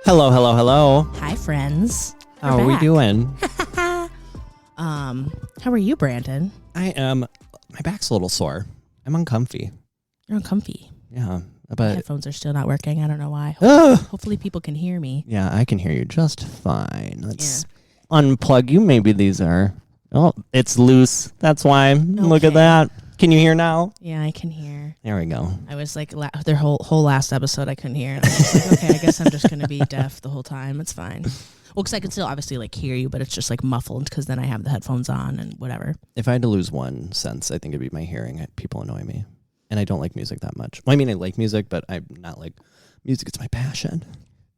Hello, hello, hello. Hi, friends. How are we doing? How are you, Brandon? I am. My back's a little sore. I'm uncomfy. You're uncomfy. Yeah, My but headphones are still not working. I don't know why. Ugh. Hopefully people can hear me. Yeah, I can hear you just fine. Let's unplug you. Maybe these are. Oh, it's loose. That's why. Look at that. Can you hear now? Yeah, I can hear. There we go. I was like, their whole last episode, I couldn't hear. I was like, okay, I guess I'm just going to be deaf the whole time. It's fine. Well, because I can still obviously like hear you, but it's just like muffled because then I have the headphones on and whatever. If I had to lose one sense, I think it'd be my hearing. People annoy me. And I don't like music that much. Well, I mean, I like music, but I'm not like music. It's my passion.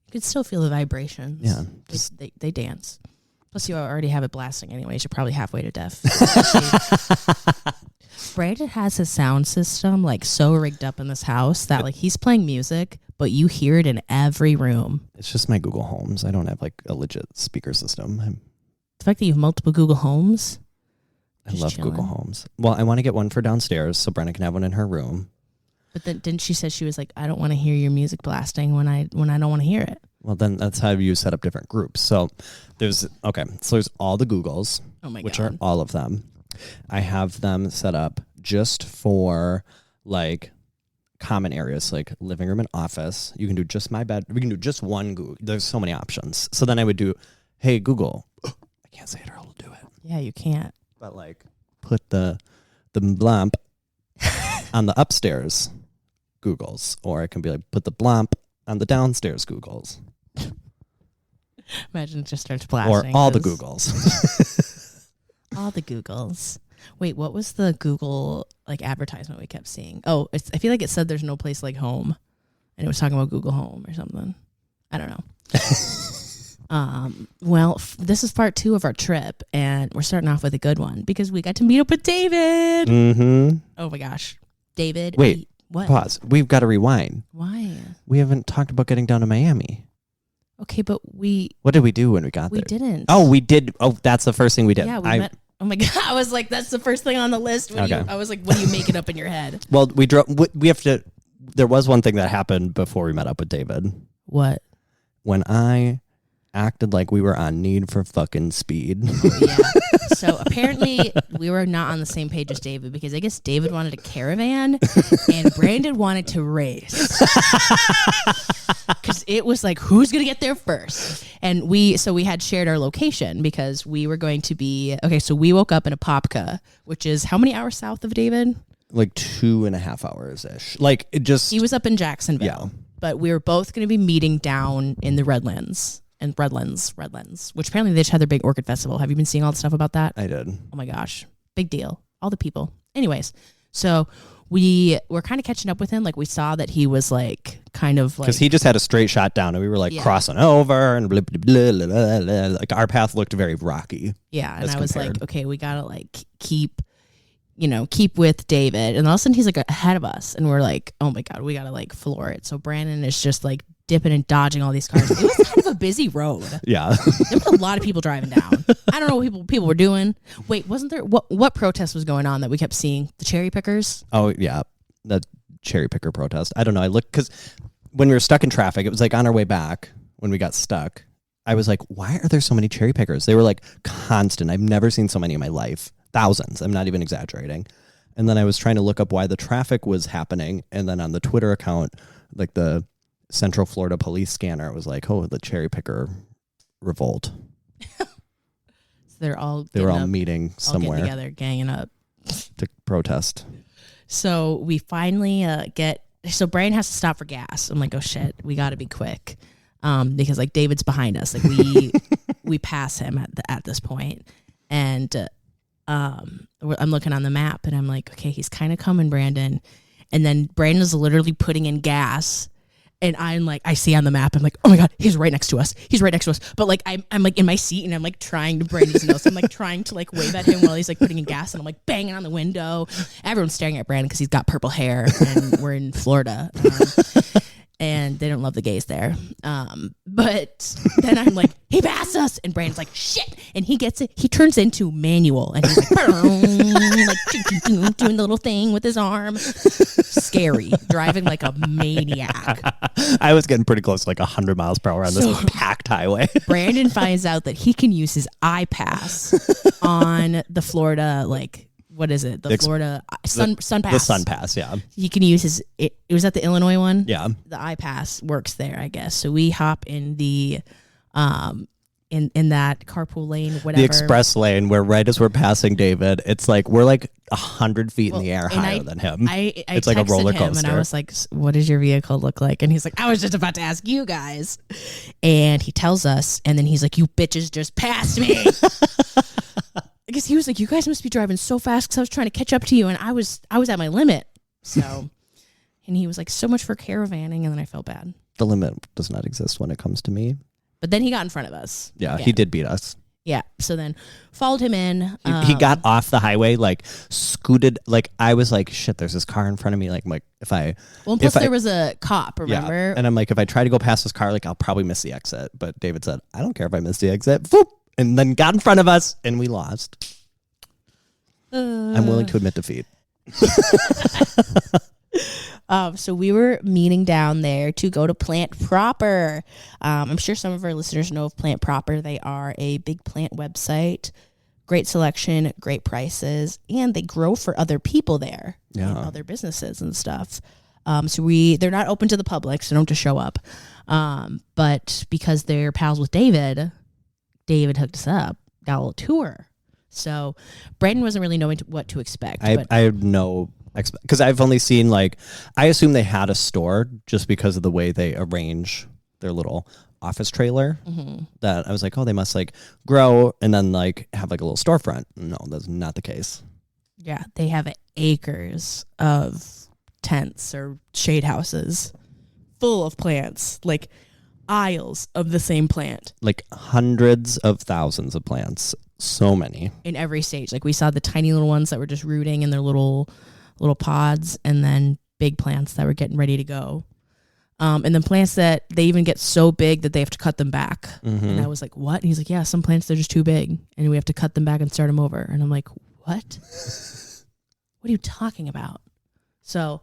You could still feel the vibrations. Yeah. They dance. Plus, you already have it blasting anyways. You're probably halfway to deaf. Brandon has his sound system like so rigged up in this house that like he's playing music, but you hear it in every room. It's just my Google Homes. I don't have like a legit speaker system. The fact that you have multiple Google Homes. I love Google Homes. Well, I want to get one for downstairs so Brenna can have one in her room. But then didn't she say she was like, I don't want to hear your music blasting when I don't want to hear it. Well, then that's how you set up different groups. So there's all the Googles, which are all of them. I have them set up just for like common areas like living room and office. You can do just my bed. We can do just one Google. There's so many options. So then I would do, hey, Google. I can't say it or I'll do it. Yeah, you can't. But like put the blump on the upstairs Googles. Or I can be like, put the blump on the downstairs Googles. Imagine it just starts blasting. Or all the Googles. All the Googles. Wait, what was the Google like advertisement we kept seeing? Oh, I feel like it said there's no place like home, and it was talking about Google Home or something. I don't know. Well, this is part 2 of our trip, and we're starting off with a good one because we got to meet up with David. Mm-hmm. Oh my gosh, David! Wait, what? Pause. We've got to rewind. Why? We haven't talked about getting down to Miami. Okay, but What did we do when we got there? We didn't. Oh, we did. Oh, that's the first thing we did. Yeah, we met. Oh my God, I was like, that's the first thing on the list. I was like, what do you make it up in your head? Well, we drove. We have to. There was one thing that happened before we met up with David. What? When I acted like we were on Need for fucking Speed. Yeah. So apparently we were not on the same page as David because I guess David wanted a caravan and Brandon wanted to race. Because it was like, who's going to get there first? And we had shared our location because we were going to be, so we woke up in Apopka, which is how many hours south of David? Like 2.5 hours-ish. Like it just. He was up in Jacksonville. Yeah. But we were both going to be meeting down in the Redlands. And Redlands, which apparently they just had their big orchid festival. Have you been seeing all the stuff about that? I did. Oh my gosh. Big deal. All the people. Anyways, so we were kind of catching up with him. Like we saw that he was like kind of like. Because he just had a straight shot down and we were like crossing over and blah, blah, blah, blah, blah. Like our path looked very rocky. Yeah. And I was like, okay, we got to like keep with David. And all of a sudden he's like ahead of us. And we're like, oh my God, we got to like floor it. So Brandon is just like dipping and dodging all these cars. It was kind of a busy road. Yeah. There was a lot of people driving down. I don't know what people were doing. Wait, wasn't there what protest was going on that we kept seeing? The cherry pickers? Oh yeah. The cherry picker protest. I don't know. I looked because when we were stuck in traffic, it was like on our way back when we got stuck. I was like, why are there so many cherry pickers? They were like constant. I've never seen so many in my life. Thousands. I'm not even exaggerating. And then I was trying to look up why the traffic was happening. And then on the Twitter account, like the Central Florida police scanner, it was like, oh, the cherry picker revolt. So they were all meeting somewhere together, ganging up to protest. So we finally so Brian has to stop for gas. I'm like, oh shit, we got to be quick, because like David's behind us. Like we pass him at this point, and I'm looking on the map and I'm like, okay, he's kind of coming, Brandon, and then Brandon is literally putting in gas. And I'm like, I see on the map, I'm like, oh my God, he's right next to us. But like, I'm like in my seat and I'm like trying to brain his nose. I'm like trying to like wave at him while he's like putting in gas. And I'm like banging on the window. Everyone's staring at Brandon because he's got purple hair and we're in Florida. and they don't love the gays there. But then I'm like, he passed us, and Brandon's like, shit, and he gets it. He turns into Manuel, and he's like, doing the little thing with his arm. Scary, driving like a maniac. I was getting pretty close to like 100 miles per hour on this packed highway. Brandon finds out that he can use his iPass on the Florida, like, what is it? The Florida Sun Pass. The Sun Pass, yeah. He can use his, it was at the Illinois one? Yeah. The iPass works there, I guess. So we hop in the, in that carpool lane, whatever. The express lane where right as we're passing David, it's like, we're like 100 feet in the air higher than him. It's like a roller coaster. And I was like, what does your vehicle look like? And he's like, I was just about to ask you guys. And he tells us, and then he's like, you bitches just passed me. Because he was like, you guys must be driving so fast because I was trying to catch up to you, and I was at my limit. So, and he was like, so much for caravanning, and then I felt bad. The limit does not exist when it comes to me. But then he got in front of us. Yeah, he did beat us. Yeah, so then followed him in. He got off the highway, like scooted. Like I was like, shit, there's this car in front of me. Like if I, well, plus there was a cop. Remember? Yeah, and I'm like, if I try to go past this car, like I'll probably miss the exit. But David said, I don't care if I miss the exit. Boop. And then got in front of us, and we lost. I'm willing to admit defeat. So we were meeting down there to go to Plant Proper. I'm sure some of our listeners know of Plant Proper. They are a big plant website. Great selection, great prices, and they grow for other people there. Yeah. And other businesses and stuff. So they're not open to the public, so don't just show up. But because they're pals with David hooked us up, got a little tour. So Brandon wasn't really knowing what to expect. I have no because I've only seen like, I assume they had a store just because of the way they arrange their little office trailer. Mm-hmm. That I was like, oh, they must like grow and then like have like a little storefront. No, that's not the case. Yeah, they have acres of tents or shade houses full of plants, like aisles of the same plant. Like hundreds of thousands of plants. So many. In every stage. Like we saw the tiny little ones that were just rooting in their little pods, and then big plants that were getting ready to go. And then plants that they even get so big that they have to cut them back. Mm-hmm. And I was like, what? And he's like, yeah, some plants, they're just too big and we have to cut them back and start them over. And I'm like, what? What are you talking about? So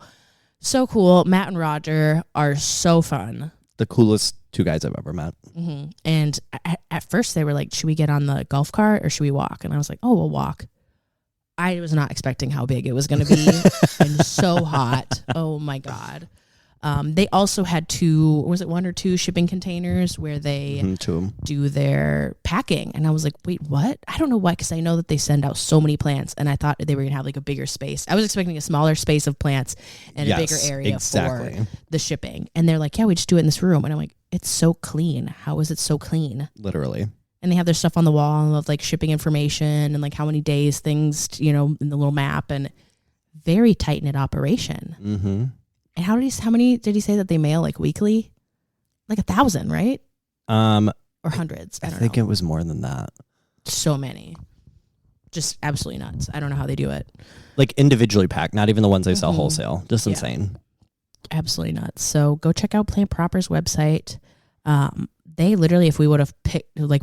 cool. Matt and Roger are so fun. The coolest two guys I've ever met. Mm-hmm. And at first they were like, should we get on the golf cart or should we walk? And I was like, oh, we'll walk. I was not expecting how big it was going to be and so hot. Oh my God. They also had one or two shipping containers where they do their packing. And I was like, wait, what? I don't know why, because I know that they send out so many plants, and I thought they were going to have like a bigger space. I was expecting a smaller space of plants and a bigger area for the shipping. And they're like, yeah, we just do it in this room. And I'm like, it's so clean. How is it so clean? Literally. And they have their stuff on the wall of like shipping information and like how many days things, in the little map, and very tight knit operation. Mm-hmm. And how many did he say that they mail like weekly? Like 1,000, right? Or hundreds. I think it was more than that. So many. Just absolutely nuts. I don't know how they do it. Like individually packed, not even the ones they sell wholesale. Just insane. Absolutely nuts. So go check out Plant Proper's website. They literally, if we would have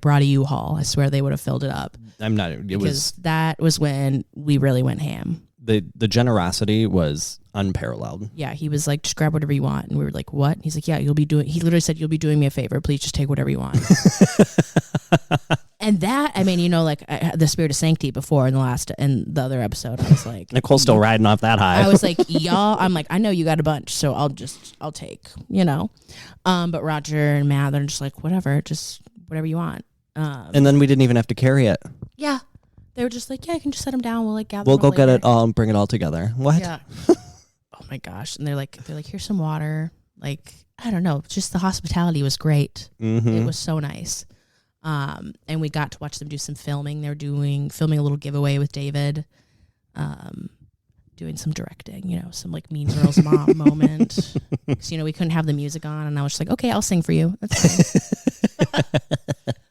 brought a U-Haul, I swear they would have filled it up. That was when we really went ham. The generosity was unparalleled. Yeah, he was like, just grab whatever you want. And we were like, what? He's like, yeah, he literally said, you'll be doing me a favor. Please just take whatever you want. And that, I mean, the spirit of sanctity before in the other episode, I was like, Nicole's still riding off that high. I was like, y'all, I'm like, I know you got a bunch, so I'll take, but Roger and Matt, they're just like, whatever, just whatever you want. And then we didn't even have to carry it. Yeah. They were just like, yeah, I can just set them down. We'll like gather. We'll go get it all and bring it all together. What? Yeah. Oh my gosh. And they're like, here's some water. Like, I don't know. Just the hospitality was great. Mm-hmm. It was so nice. And we got to watch them do some filming. They're filming a little giveaway with David. Doing some directing, some like Mean Girls mom moment. So, we couldn't have the music on, and I was just like, okay, I'll sing for you. That's fine.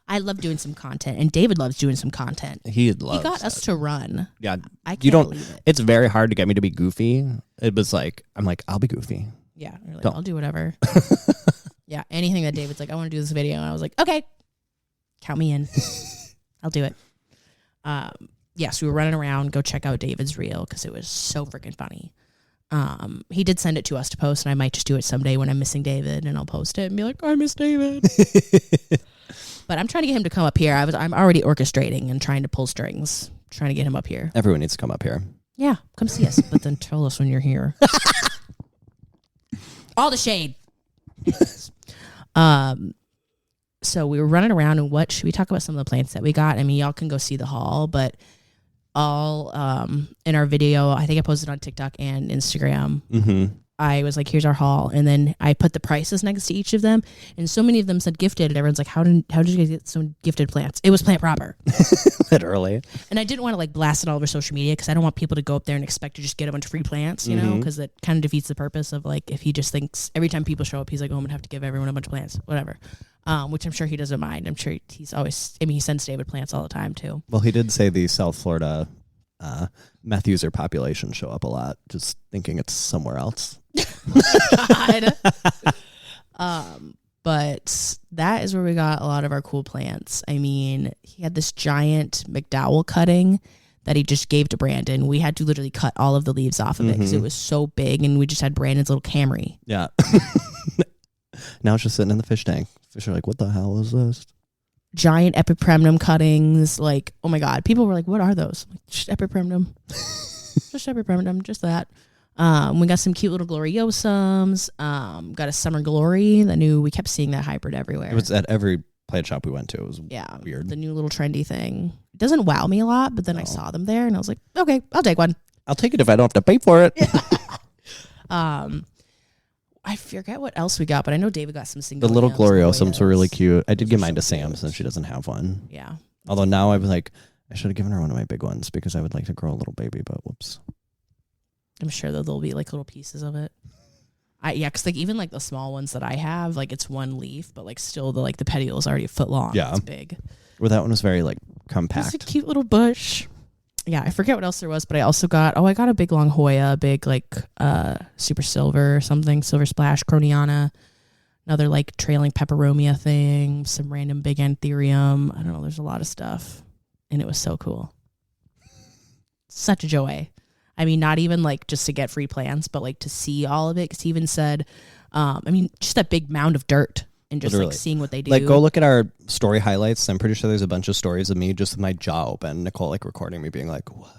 I love doing some content, and David loves doing some content. He got us to run. Yeah, I can't believe it. It's very hard to get me to be goofy. It was like, I'm like, I'll be goofy. Yeah. You're like, Don't. I'll do whatever. Yeah. Anything that David's like, I want to do this video. And I was like, okay, count me in. I'll do it. Yes, we were running around. Go check out David's reel because it was so freaking funny. He did send it to us to post, and I might just do it someday when I'm missing David, and I'll post it and be like, I miss David. But I'm trying to get him to come up here. I'm already orchestrating and trying to pull strings, trying to get him up here. Everyone needs to come up here. Yeah, come see us, but then tell us when you're here. All the shade. So we were running around, and what should we talk about? Some of the plants that we got. I mean, y'all can go see the haul, but all in our video, I think I posted on TikTok and Instagram. Mm-hmm. I was like, here's our haul, and then I put the prices next to each of them, and so many of them said gifted, and everyone's like, how did you guys get some gifted plants? It was Plant Proper. Literally. And I didn't want to like blast it all over social media because I don't want people to go up there and expect to just get a bunch of free plants, you know, because it kind of defeats the purpose of like if he just thinks every time people show up, he's like, oh, I'm gonna have to give everyone a bunch of plants, whatever. Which I'm sure he doesn't mind. I'm sure he's always, I mean, he sends David plants all the time too. Well, he did say the South Florida meth user population show up a lot, just thinking it's somewhere else. God. But that is where we got a lot of our cool plants. I mean, he had this giant McDowell cutting that he just gave to Brandon. We had to literally cut all of the leaves off of it because it was so big, and we just had Brandon's little Camry. Yeah. Now it's just sitting in the fish tank. Fish are like, what the hell is this? Giant epipremnum cuttings. Like, oh my God. People were like, what are those? Like, just epipremnum. Just epipremnum. Just that. We got some cute little gloriosums. Got a summer glory. We kept seeing that hybrid everywhere. It was at every plant shop we went to. It was weird. The new little trendy thing. It doesn't wow me a lot, but then I saw them there and I was like, okay, I'll take one. I'll take it if I don't have to pay for it. I forget what else we got, but I know David got some The little gloriosums were really cute. I did give mine to Sam since she doesn't have one. Yeah. Although now I was like, I should have given her one of my big ones because I would like to grow a little baby, but whoops. I'm sure that there'll be like little pieces of it. Because like even like the small ones that I have, like it's one leaf, but like still the petiole is already a foot long. Yeah. It's big. Well, that one was very like compact. It's a cute little bush. Yeah, I forget what else there was, but I also got a big long Hoya, a big like super silver or something, silver splash, Croniana, another like trailing peperomia thing, some random big anthurium. I don't know, there's a lot of stuff. And it was so cool. Such a joy. I mean, not even like just to get free plants, but like to see all of it. Because he even said, just that big mound of dirt and just Literally. Like seeing what they do. Like, go look at our story highlights. I'm pretty sure there's a bunch of stories of me just with my jaw open. Nicole like recording me being like, what?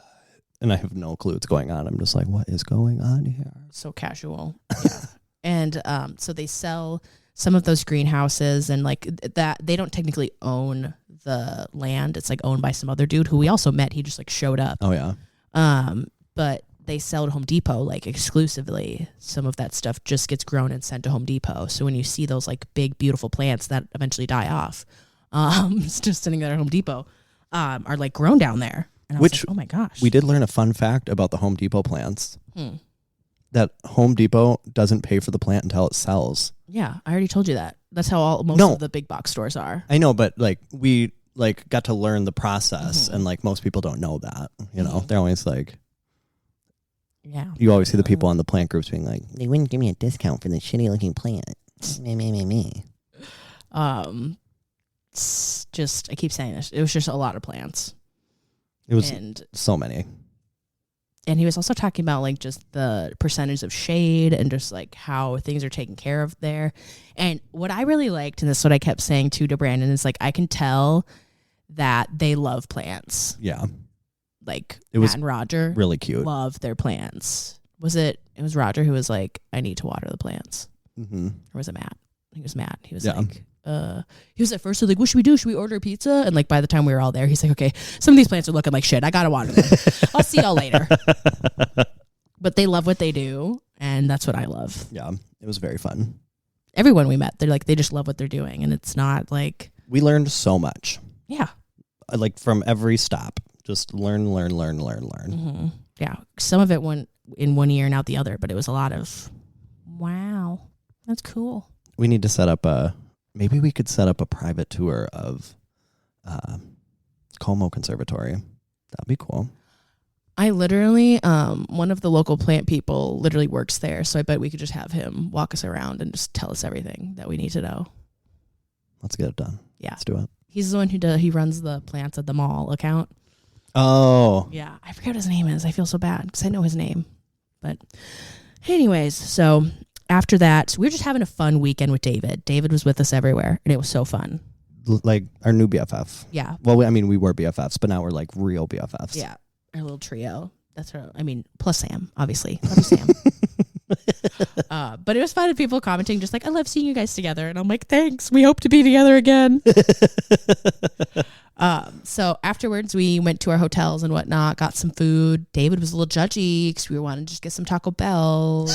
And I have no clue what's going on. I'm just like, what is going on here? So casual. Yeah. And so they sell some of those greenhouses and like that. They don't technically own the land. It's like owned by some other dude who we also met. He just like showed up. Oh, yeah. But they sell to Home Depot like exclusively. Some of that stuff just gets grown and sent to Home Depot. So when you see those like big, beautiful plants that eventually die off, it's just sitting there at Home Depot, are like grown down there. And I was like, oh my gosh. We did learn a fun fact about the Home Depot plants. That Home Depot doesn't pay for the plant until it sells. Yeah, I already told you that. That's how most of the big box stores are. I know, but like we like got to learn the process, and like most people don't know that. You know, they're always like, yeah. You always see the people on the plant groups being like, they wouldn't give me a discount for the shitty looking plant. Me. Just I keep saying this. It was just a lot of plants. It was so many. And he was also talking about like just the percentage of shade and just like how things are taken care of there. And what I really liked, and this is what I kept saying too to Brandon, is like I can tell that they love plants. Yeah. Like it was Matt and Roger really cute. Love their plants. It was Roger who was like, I need to water the plants. Or was it Matt? I think it was Matt. He was like, he was at first like, what should we do? Should we order a pizza? And like by the time we were all there, he's like, okay, some of these plants are looking like shit. I gotta water them. I'll see y'all later. But they love what they do, and that's what I love. Yeah, it was very fun. Everyone we met, they're like, they just love what they're doing, and it's not like we learned so much. Yeah, like from every stop, just learn. Yeah, some of it went in one ear and out the other, but it was a lot of wow, that's cool. We need to set up maybe we could set up a private tour of Como Conservatory. That'd be cool. I literally, one of the local plant people literally works there. So I bet we could just have him walk us around and just tell us everything that we need to know. Let's get it done. Yeah. Let's do it. He's the one he runs the plants at the mall account. Oh. Yeah. I forget what his name is. I feel so bad because I know his name. But anyways, so after that, we were just having a fun weekend with David. David was with us everywhere, and it was so fun. Like our new BFF. Yeah. Well, I mean, we were BFFs, but now we're like real BFFs. Yeah. Our little trio. That's her. I mean, plus Sam, obviously. Love you, Sam. But it was fun of people commenting just like, I love seeing you guys together. And I'm like, thanks. We hope to be together again. So afterwards, we went to our hotels and whatnot, got some food. David was a little judgy because we wanted to just get some Taco Bell.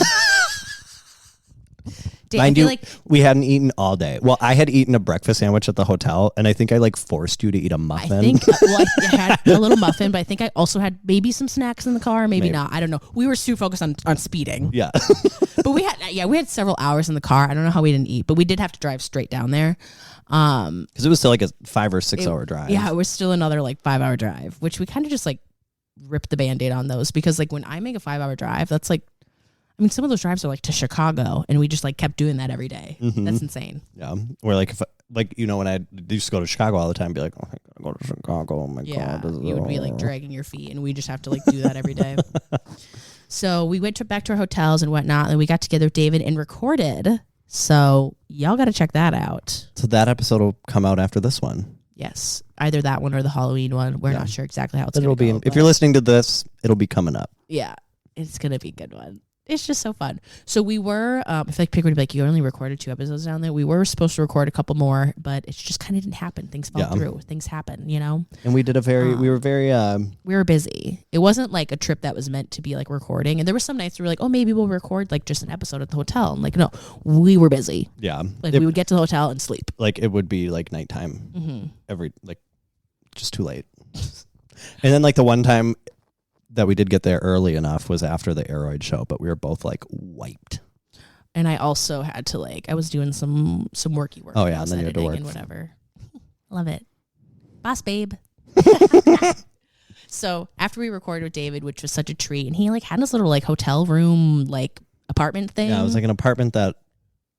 Mind you, we hadn't eaten all day. Well, I had eaten a breakfast sandwich at the hotel, and I think I like forced you to eat a muffin. I think, I had a little muffin, but I think I also had maybe some snacks in the car, maybe not. I don't know. We were too focused on speeding. Yeah. But we had several hours in the car. I don't know how we didn't eat, but we did have to drive straight down there. Because it was still like a 5 or 6 hour drive. Yeah, it was still another like 5 hour drive, which we kind of just like ripped the Band-Aid on those because like when I make a 5 hour drive, that's like, I mean, some of those drives are like to Chicago, and we just like kept doing that every day. Mm-hmm. That's insane. Yeah, or like if when I used to go to Chicago all the time, be like, oh, I gotta go to Chicago. Oh my god, you would be like dragging your feet, and we just have to like do that every day. So we went back to our hotels and whatnot, and we got together with David and recorded. So y'all got to check that out. So that episode will come out after this one. Yes, either that one or the Halloween one. We're not sure exactly how it's going to go. If you're listening to this, it'll be coming up. Yeah, it's going to be a good one. It's just so fun. So we were, I feel like people would be like, you only recorded 2 episodes down there. We were supposed to record a couple more, but it just kind of didn't happen. Things fell through. Things happen, you know? And we did we were busy. It wasn't like a trip that was meant to be like recording. And there were some nights we were like, oh, maybe we'll record like just an episode at the hotel. And like, no, we were busy. Yeah. Like we would get to the hotel and sleep. Like it would be like nighttime just too late. And then like the one time that we did get there early enough was after the Aroid show, but we were both like wiped. And I also had to I was doing some worky work. Oh yeah, and then you had to work and whatever. Love it, boss babe. So after we recorded with David, which was such a treat, and he like had this little like hotel room like apartment thing. Yeah, it was like an apartment that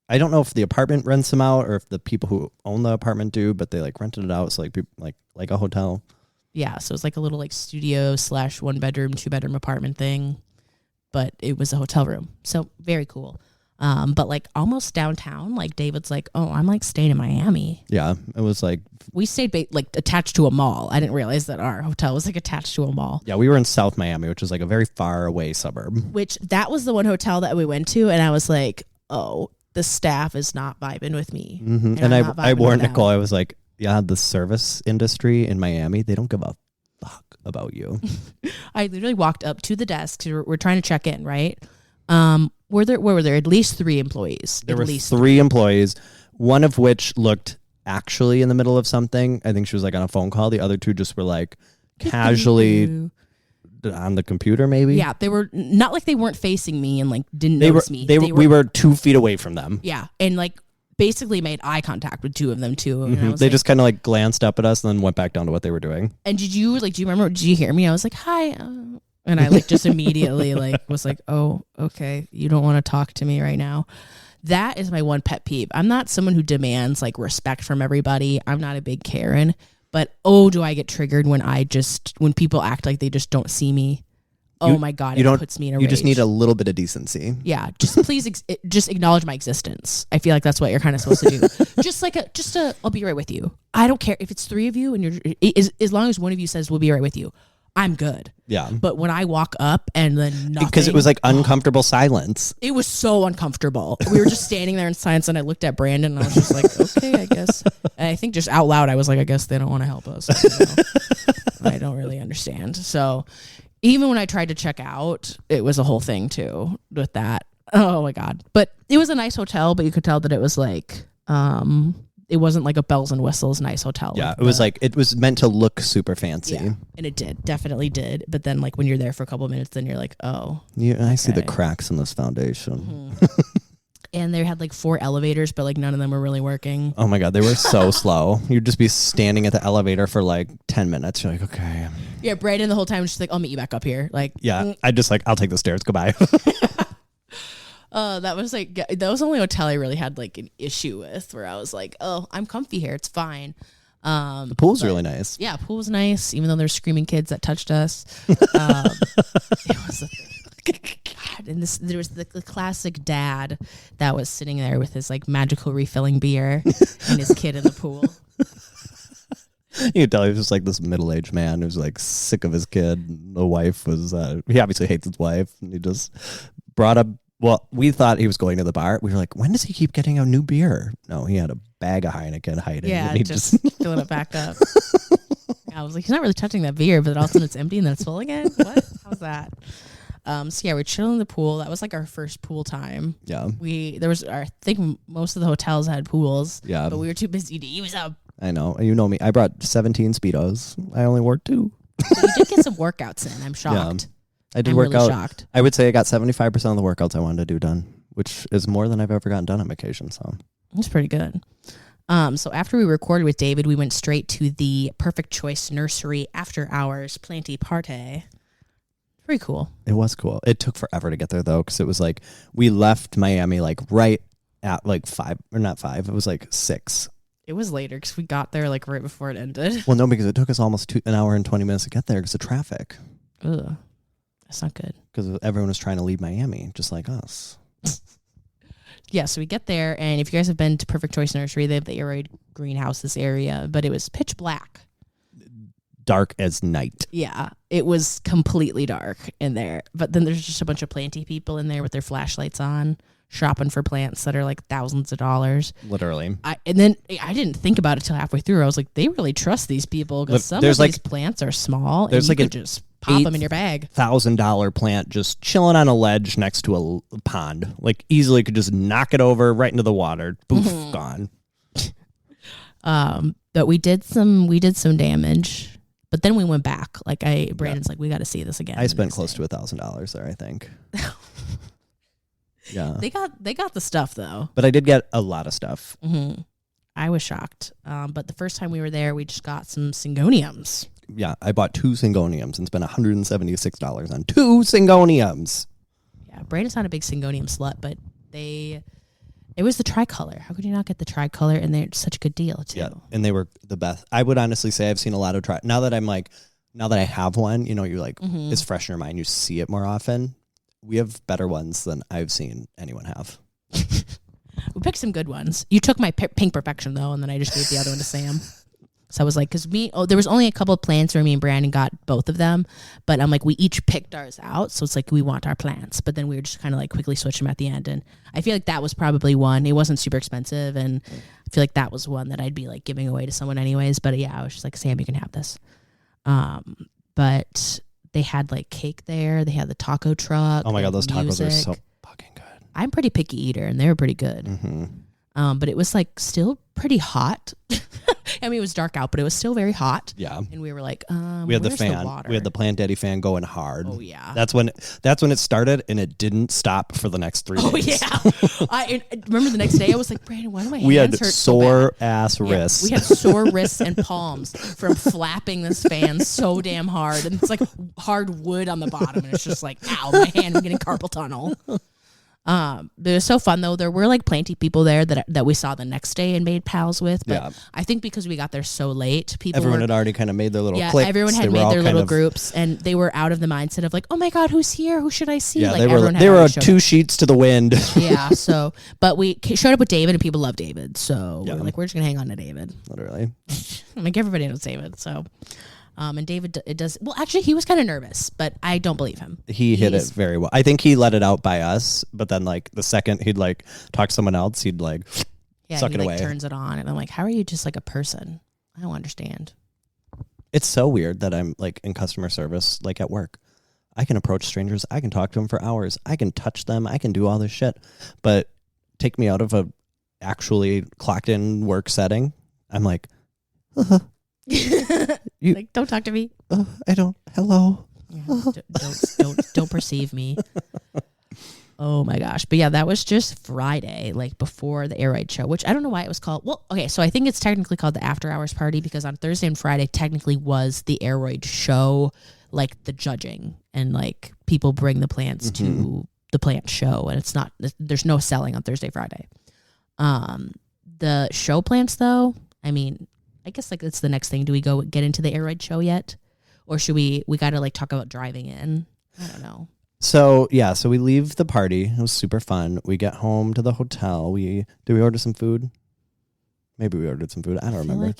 I don't know if the apartment rents them out or if the people who own the apartment do, but they like rented it out. So like a hotel. Yeah, so it was like a little like studio / 1-bedroom, 2-bedroom apartment thing, but it was a hotel room. So very cool. But like almost downtown, like David's like, oh, I'm like staying in Miami. Yeah, it was like we stayed like attached to a mall. I didn't realize that our hotel was like attached to a mall. Yeah, we were in South Miami, which is like a very far away suburb. Which that was the one hotel that we went to, and I was like, oh, the staff is not vibing with me. Mm-hmm. And I warned Nicole. I was like, yeah, the service industry in Miami, they don't give a fuck about you. I literally walked up to the desk. We're trying to check in, right? Were there at least 3 employees? There were 3 employees, one of which looked actually in the middle of something. I think she was like on a phone call. The other 2 just were like casually on the computer, maybe. Yeah, they were not like they weren't facing me and like didn't notice me. We were 2 feet away from them. Yeah, and like basically made eye contact with 2 of them too. And they just kind of like glanced up at us and then went back down to what they were doing. And do you remember? Did you hear me? I was like, hi. And I like just immediately like was like, oh, okay. You don't want to talk to me right now. That is my one pet peeve. I'm not someone who demands like respect from everybody. I'm not a big Karen, but do I get triggered when people act like they just don't see me. Oh my God, it puts me in a rage. You just need a little bit of decency. Yeah, just please just acknowledge my existence. I feel like that's what you're kind of supposed to do. just I'll be right with you. I don't care if it's 3 of you and as long as one of you says we'll be right with you, I'm good. Yeah. But when I walk up and then nothing. Because it was like uncomfortable silence. It was so uncomfortable. We were just standing there in silence and I looked at Brandon and I was just like, okay, I guess. And I think just out loud I was like, I guess they don't want to help us. I don't really understand. So even when I tried to check out, it was a whole thing too with that. Oh my God. But it was a nice hotel, but you could tell that it was like, it wasn't like a bells and whistles nice hotel. Yeah, it was like, it was meant to look super fancy. Yeah, and it definitely did. But then like when you're there for a couple of minutes, then you're like, oh. Yeah, I see the cracks in this foundation. Mm-hmm. And they had like 4 elevators, but like none of them were really working. Oh my God, they were so slow. You'd just be standing at the elevator for like 10 minutes. You're like, okay. Yeah, Brandon the whole time was just like, I'll meet you back up here. Like, Yeah, I just like, I'll take the stairs. Goodbye. that was the only hotel I really had like an issue with, where I was like, oh, I'm comfy here. It's fine. The pool's really nice. Yeah, pool was nice, even though there's screaming kids that touched us. It was God, and there was the classic dad that was sitting there with his like magical refilling beer and his kid in the pool. You could tell he was just like this middle-aged man who's like sick of his kid. The wife was, he obviously hates his wife, and he just brought up, well, we thought he was going to the bar. We were like, when does he keep getting a new beer? No, he had a bag of Heineken hiding. Yeah, and he just filling it back up. I was like, he's not really touching that beer, but all of a sudden it's empty and then it's full again? What? How's that? So yeah, we're chilling in the pool. That was like our first pool time. Yeah. I think most of the hotels had pools. Yeah. But we were too busy to use them. I know. You know me. I brought 17 Speedos. I only wore 2. So you did get some workouts in. I'm shocked. Yeah. I did I'm work really out. Shocked. I would say I got 75% of the workouts I wanted to do done, which is more than I've ever gotten done on vacation. So That's pretty good. So after we recorded with David, we went straight to the Perfect Choice Nursery after hours planty party. Pretty cool. It was cool. It took forever to get there though, because it was like we left Miami like right at like 5, or not 5. It was like 6. It was later because we got there like right before it ended. Well, no, because it took us almost an hour and 20 minutes to get there because of traffic. Ugh, that's not good. Because everyone was trying to leave Miami, just like us. Yeah, so we get there, and if you guys have been to Perfect Choice Nursery, they have the Aroid greenhouse, this area, but it was pitch black. Dark as night. Yeah, it was completely dark in there. But then there's just a bunch of planty people in there with their flashlights on, shopping for plants that are like thousands of dollars. Literally. I didn't think about it till halfway through. I was like, they really trust these people because some of these plants are small. There's and you like could just pop them in your bag. $1,000 plant just chilling on a ledge next to a pond. Like easily could just knock it over right into the water. Poof, gone. But we did some damage. But then we went back. Brandon's like, we got to see this again. I spent close to $1,000 there, I think. Yeah. They got the stuff though. But I did get a lot of stuff. Mm-hmm. I was shocked. But the first time we were there, we just got some syngoniums. Yeah, I bought 2 syngoniums and spent $176 on 2 syngoniums. Yeah, Brandon's not a big syngonium slut, but it was the tricolor. How could you not get the tricolor? And they're such a good deal too. Yeah, and they were the best. I would honestly say I've seen a lot of now that I have one, you know, you're like, it's fresh in your mind. You see it more often. We have better ones than I've seen anyone have. We picked some good ones. You took my pink perfection though, and then I just gave the other one to Sam. So I was like, there was only a couple of plants where me and Brandon got both of them, but I'm like, we each picked ours out. So it's like, we want our plants, but then we were just kind of like quickly switch them at the end. And I feel like that was probably one. It wasn't super expensive. And I feel like that was one that I'd be like giving away to someone anyways. But yeah, I was just like, Sam, you can have this. But they had like cake there. They had the taco truck. Oh my God, those tacos are so fucking good. I'm pretty picky eater and they were pretty good. Mm-hmm. But it was like still pretty hot. I mean, it was dark out, but it was still very hot. Yeah. And we were like, we had the fan. We had the Plant Daddy fan going hard. Oh yeah. That's when it started, and it didn't stop for the next 3 days. Oh yeah. I remember the next day I was like, Brandon, why do my hands we had hurt sore so ass wrists. We had sore wrists and palms from flapping this fan so damn hard, and it's like hard wood on the bottom, and it's just like, ow, my hand, I'm getting carpal tunnel. It was so fun though. There were like plenty people there that we saw the next day and made pals with. But yeah. I think because we got there so late, everyone had already kind of made their little cliques. Everyone had made their little groups, and they were out of the mindset of like, oh my God, who's here? Who should I see? Yeah, like they were 2 sheets to the wind. Yeah. So, but we showed up with David, and people love David. So we're like, we're just gonna hang on to David. Literally. I'm like, everybody knows David. So. And David, it does well. Actually, he was kind of nervous, but I don't believe him. Hit it very well. I think he let it out by us, but then like the second he'd like talk to someone else, he'd like suck it away. Turns it on, and I'm like, how are you just like a person? I don't understand. It's so weird that I'm like in customer service, like at work. I can approach strangers. I can talk to them for hours. I can touch them. I can do all this shit. But take me out of a actually clocked in work setting. I'm like, like, don't talk to me. I don't. Hello. Yeah, don't perceive me. Oh my gosh. But yeah, that was just Friday, like before the Aroid show, which I don't know why it was called. Well, okay, so I think it's technically called the after hours party because on Thursday and Friday technically was the Aroid show, like the judging and like people bring the plants to the plant show and it's not, there's no selling on Thursday, Friday. The show plants though, I mean, I guess like it's the next thing. Do we go get into the Aroid show yet? Or should we got to like talk about driving in? I don't know. So we leave the party. It was super fun. We get home to the hotel. Did we order some food? Maybe we ordered some food. I don't remember. I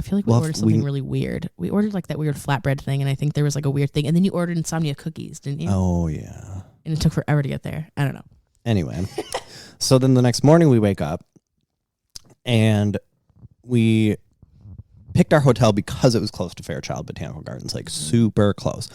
feel like we ordered something really weird. We ordered like that weird flatbread thing, and I think there was like a weird thing. And then you ordered insomnia cookies, didn't you? Oh, yeah. And it took forever to get there. I don't know. Anyway, so then the next morning we wake up, and we picked our hotel because it was close to Fairchild Botanical Gardens, like super close.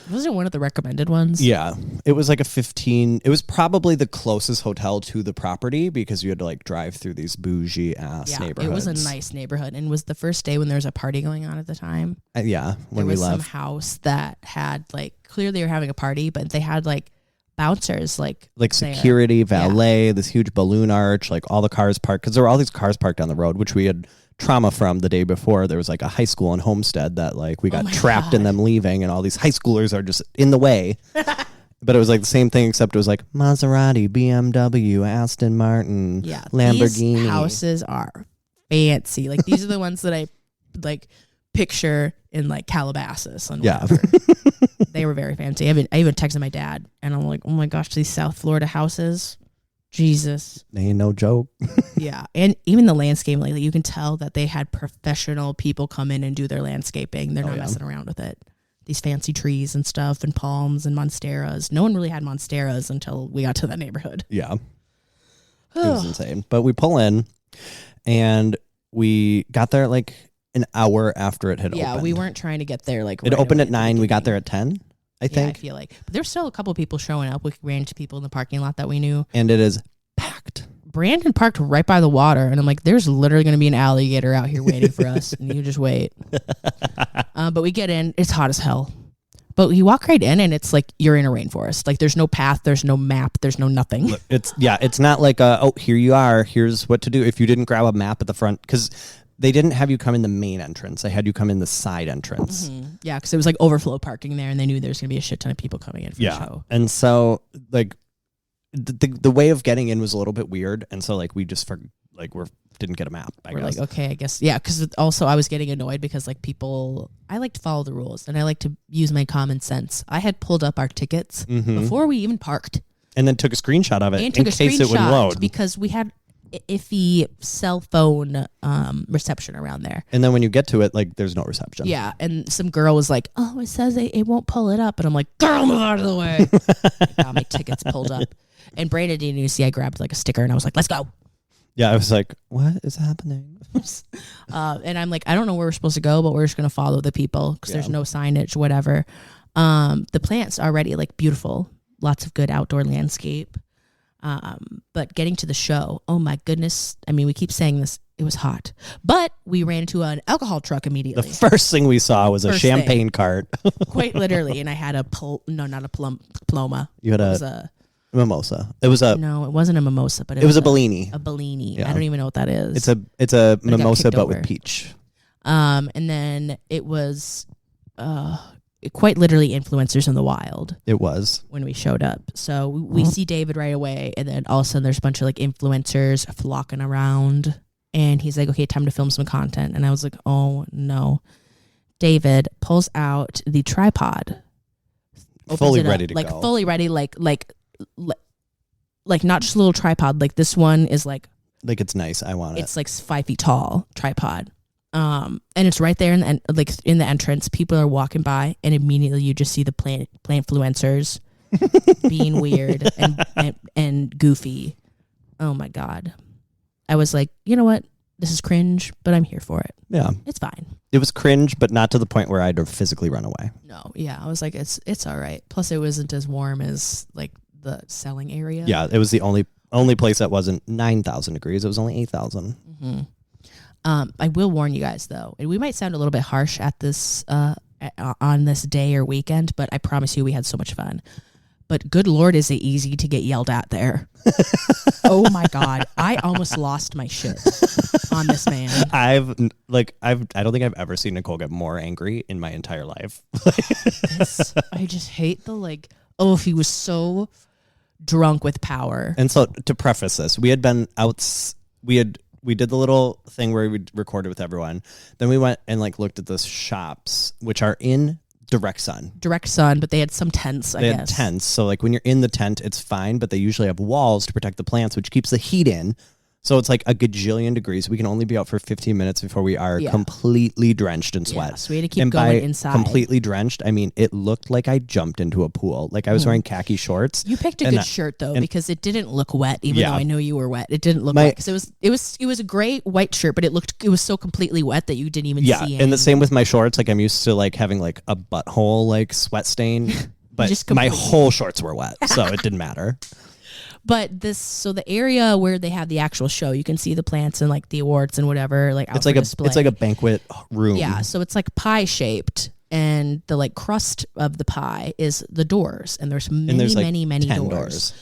Wasn't it one of the recommended ones? Yeah. It was like it was probably the closest hotel to the property because you had to like drive through these bougie ass neighborhoods. It was a nice neighborhood and was the first day when there was a party going on at the time. When we left. There was some house that had like, clearly they were having a party, but they had like bouncers like security, valet, this huge balloon arch, like all the cars parked, because there were all these cars parked on the road, which we had trauma from the day before. There was like a high school in Homestead that like we got trapped in them leaving, and all these high schoolers are just in the way. But it was like the same thing, except it was like Maserati, BMW, Aston Martin, Lamborghini. These houses are fancy. Like these are the ones that I like picture in like Calabasas and whatever. They were very fancy. I even texted my dad and I'm like, oh my gosh, these South Florida houses. Jesus. They ain't no joke. Yeah. And even the landscape, like you can tell that they had professional people come in and do their landscaping. They're not messing around with it. These fancy trees and stuff and palms and monsteras. No one really had monsteras until we got to that neighborhood. Yeah. It was insane. But we pull in and we got there like an hour after it had opened. Yeah, we weren't trying to get there like it opened at 9. We got there at 10. I think. I feel like. But there's still a couple people showing up. We ran into people in the parking lot that we knew. And it is packed. Brandon parked right by the water. And I'm like, there's literally going to be an alligator out here waiting for us. And you just wait. But we get in. It's hot as hell. But you walk right in and it's like you're in a rainforest. Like there's no path. There's no map. There's no nothing. It's not like, here you are. Here's what to do. If you didn't grab a map at the front. Because they didn't have you come in the main entrance. They had you come in the side entrance. Mm-hmm. Yeah, because it was like overflow parking there, and they knew there was going to be a shit ton of people coming in for the show. And so, like, the way of getting in was a little bit weird, and so, like, we just, didn't get a map, I guess. Like, okay, I guess. Yeah, because also I was getting annoyed because, like, I like to follow the rules, and I like to use my common sense. I had pulled up our tickets before we even parked. And then took a screenshot of it in case it would load. Because we had iffy cell phone reception around there. And then when you get to it, like, there's no reception. Yeah, and some girl was like, oh, it says it won't pull it up. And I'm like, girl, move out of the way. I got my tickets pulled up. And Brandon didn't even see I grabbed like a sticker and I was like, let's go. Yeah, I was like, what is happening? And I'm like, I don't know where we're supposed to go, but we're just going to follow the people because there's no signage, whatever. The plants are already like beautiful. Lots of good outdoor landscape. But getting to the show, oh my goodness. I mean, we keep saying this. It was hot. But we ran into an alcohol truck immediately. The first thing we saw was a champagne cart. Quite literally. And I had not a Paloma. You had a mimosa. It was no, it wasn't a mimosa, but it was a Bellini. A Bellini. Yeah. I don't even know what that is. It's a mimosa, but with peach. And then it was quite literally influencers in the wild. It was when we showed up. So we see David right away, and then all of a sudden there's a bunch of like influencers flocking around, and he's like, "Okay, time to film some content." And I was like, "Oh no!" David pulls out the tripod, fully ready to go, fully ready, like not just a little tripod. Like this one is like it's nice. I want it. It's like 5 feet tall tripod. And it's right there in the entrance. People are walking by, and immediately you just see the plant influencers being weird and goofy. Oh my god! I was like, you know what? This is cringe, but I'm here for it. Yeah, it's fine. It was cringe, but not to the point where I'd physically run away. No, yeah, I was like, it's all right. Plus, it wasn't as warm as like the selling area. Yeah, it was the only place that wasn't 9,000 degrees. It was only 8,000. Mm-hmm. I will warn you guys though, and we might sound a little bit harsh at this on this day or weekend, but I promise you we had so much fun. but good Lord, is it easy to get yelled at there. Oh my God. I almost lost my shit on this man. I don't think I've ever seen Nicole get more angry in my entire life. I just hate he was so drunk with power. And so to preface this, we had been out, we did the little thing where we recorded with everyone. Then we went and looked at the shops, which are in direct sun, but they had some tents, I guess. They had tents. So when you're in the tent, it's fine, but they usually have walls to protect the plants, which keeps the heat in. So it's a gajillion degrees. We can only be out for 15 minutes before we are completely drenched in sweat. Yeah, so we had to keep going inside. Completely drenched, I mean, it looked like I jumped into a pool. I was wearing khaki shorts. You picked a good shirt though, because it didn't look wet, even though I know you were wet. It didn't look wet because it was a gray white shirt, but it was so completely wet that you didn't even see it. And the same with my shorts. I'm used to having a butthole sweat stain, but my whole shorts were wet, so it didn't matter. But the area where they have the actual show, you can see the plants and the awards and whatever. It's it's like a banquet room. Yeah, so it's pie shaped, and the crust of the pie is the doors, and there's many doors.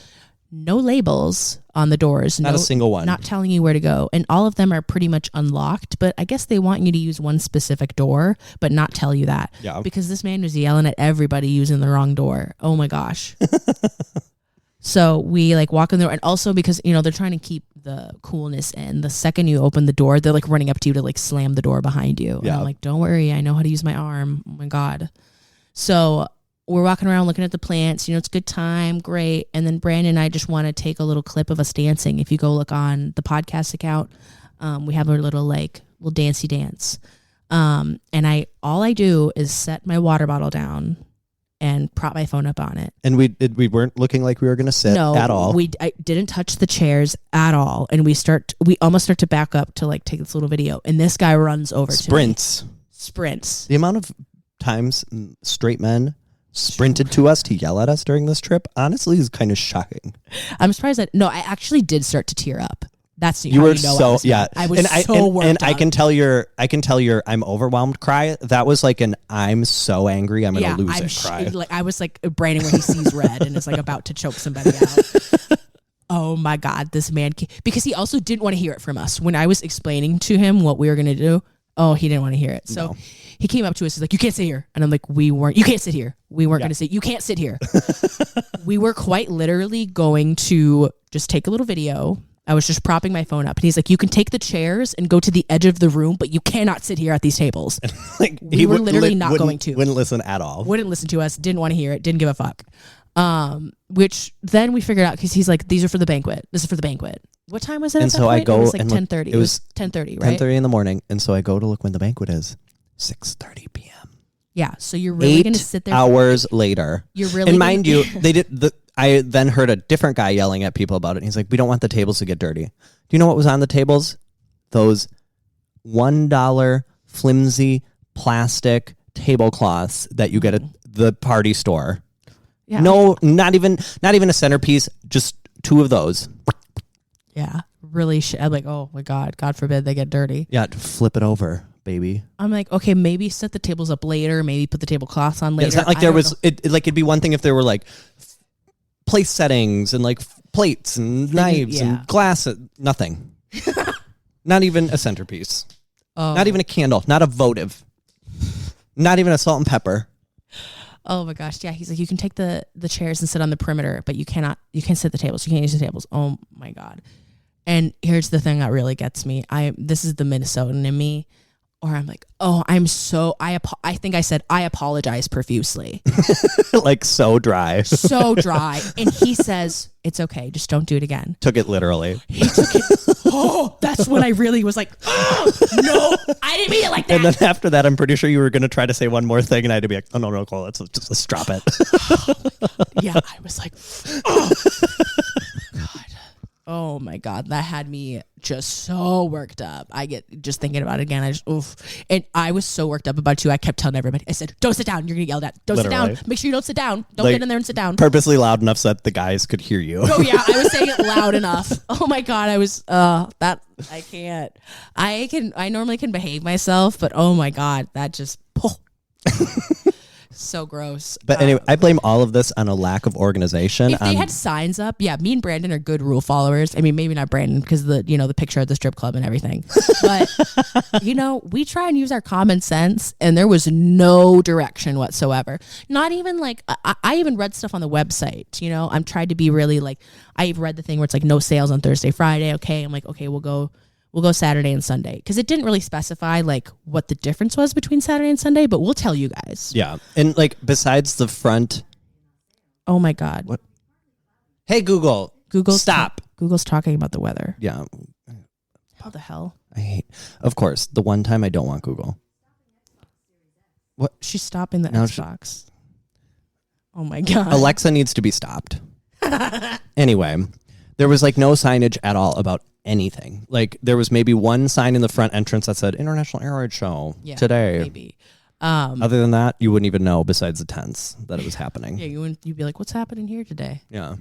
No labels on the doors. Not a single one. Not telling you where to go, and all of them are pretty much unlocked. But I guess they want you to use one specific door, but not tell you that. Yeah. Because this man was yelling at everybody using the wrong door. Oh my gosh. So we walk in there, and also because, they're trying to keep the coolness in. The second you open the door, they're running up to you to slam the door behind you. Yeah. And I'm don't worry, I know how to use my arm. Oh my God. So we're walking around looking at the plants, it's a good time. Great. And then Brandon and I just want to take a little clip of us dancing. If you go look on the podcast account, we have a little dancey dance. And all I do is set my water bottle down and prop my phone up on it. And we weren't looking like we were going to sit at all. I didn't touch the chairs at all. And we almost start to back up to take this little video. And this guy runs over to me. Sprints. The amount of times straight men sprinted to us to yell at us during this trip, honestly, is kind of shocking. I'm surprised I actually did start to tear up. That's you were so I was so worked and up. I can tell your I'm overwhelmed cry. That was an I'm so angry I'm gonna lose it cry. I was Brandon when he sees red and is about to choke somebody out. Oh my God, this man! Because he also didn't want to hear it from us when I was explaining to him what we were gonna do. Oh, he didn't want to hear it. So he came up to us. He's you can't sit here, and I'm you can't sit here. We weren't gonna sit. You can't sit here. We were quite literally going to just take a little video. I was just propping my phone up, and he's you can take the chairs and go to the edge of the room, but you cannot sit here at these tables. We were literally not going to. Wouldn't listen at all. Wouldn't listen to us. Didn't want to hear it. Didn't give a fuck. Which then we figured out because he's these are for the banquet. This is for the banquet. What time was it? And so I go. It was 10:30. It was 10:30, right? 10:30 in the morning, and so I go to look when the banquet is. 6:30 p.m. Yeah, so you're really going to sit there 8 hours later. You're really and mind you, they did I then heard a different guy yelling at people about it. And he's we don't want the tables to get dirty. Do you know what was on the tables? Those $1 flimsy plastic tablecloths that you get at the party store. Yeah. No, not even a centerpiece, just 2 of those. Yeah, really I'm oh my God, God forbid they get dirty. Yeah, flip it over, baby. I'm okay, maybe set the tables up later, maybe put the tablecloths on later. Yeah, it's not there was it'd be one thing if there were place settings and plates and knives and glasses. Nothing. Not even a centerpiece. Not even a candle. Not a votive. Not even a salt and pepper. Oh my gosh. Yeah. He's you can take the chairs and sit on the perimeter, but you can't sit at the tables. You can't use the tables. Oh my God. And here's the thing that really gets me. This is the Minnesotan in me. Or I'm I think I said, I apologize profusely. So dry. So dry. And he says, it's okay. Just don't do it again. Took it literally. He took it. Oh, that's when I really was oh, no, I didn't mean it like that. And then after that, I'm pretty sure you were going to try to say one more thing. And I had to be oh, no, Nicole, let's drop it. Yeah, I was oh, God. Oh my God, that had me just so worked up. I get just thinking about it again. And I was so worked up about you. I kept telling everybody, I said, don't sit down. You're going to get yelled at. Don't Literally. sit down. Make sure you don't sit down. Don't get in there and sit down. Purposely loud enough so that the guys could hear you. Oh yeah, I was saying it loud enough. Oh my God, I was, I can't. I normally can behave myself, but oh my God, that just, So gross. But anyway, I blame all of this on a lack of organization. If they had signs up, yeah, me and Brandon are good rule followers. I mean, maybe not Brandon because the picture of the strip club and everything. But we try and use our common sense, and there was no direction whatsoever. Not even like I even read stuff on the website. I'm trying to be really like I've read the thing where it's like no sales on Thursday, Friday. Okay, I'm like okay, we'll go Saturday and Sunday because it didn't really specify like what the difference was between Saturday and Sunday, but we'll tell you guys. Yeah. And like besides the front. Oh my God. What? Hey, Google. Stop. Google's talking about the weather. Yeah. How the hell? Of course, the one time I don't want Google. What? She's stopping the Xbox. Oh my God. Alexa needs to be stopped. Anyway, there was like no signage at all about anything. Like there was maybe one sign in the front entrance that said International Aroid Show today. Maybe. Other than that, you wouldn't even know besides the tents that it was happening. Yeah, you'd be like, what's happening here today? Yeah.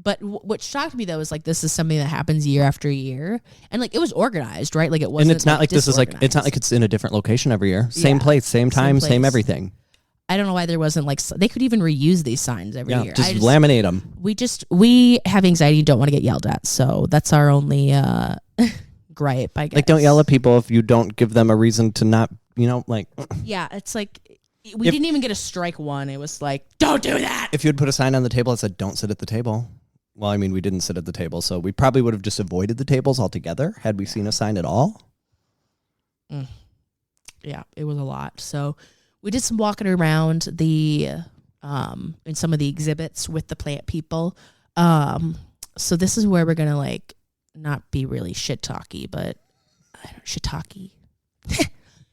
But what shocked me though is like this is something that happens year after year, and like it was organized, right? Like it wasn't. And it's not like this is like it's not like it's in a different location every year. Same place, same time, same everything. I don't know why there wasn't like they could even reuse these signs every year. Just laminate them. We have anxiety and don't want to get yelled at, so that's our only gripe. I guess. Like don't yell at people if you don't give them a reason to not. Like. Yeah, it's like we didn't even get a strike one. It was like don't do that. If you had put a sign on the table that said "Don't sit at the table." Well, I mean, we didn't sit at the table, so we probably would have just avoided the tables altogether had we seen a sign at all. Yeah, it was a lot. So we did some walking around in some of the exhibits with the plant people. So this is where we're gonna like not be really shit talky, but shit talky.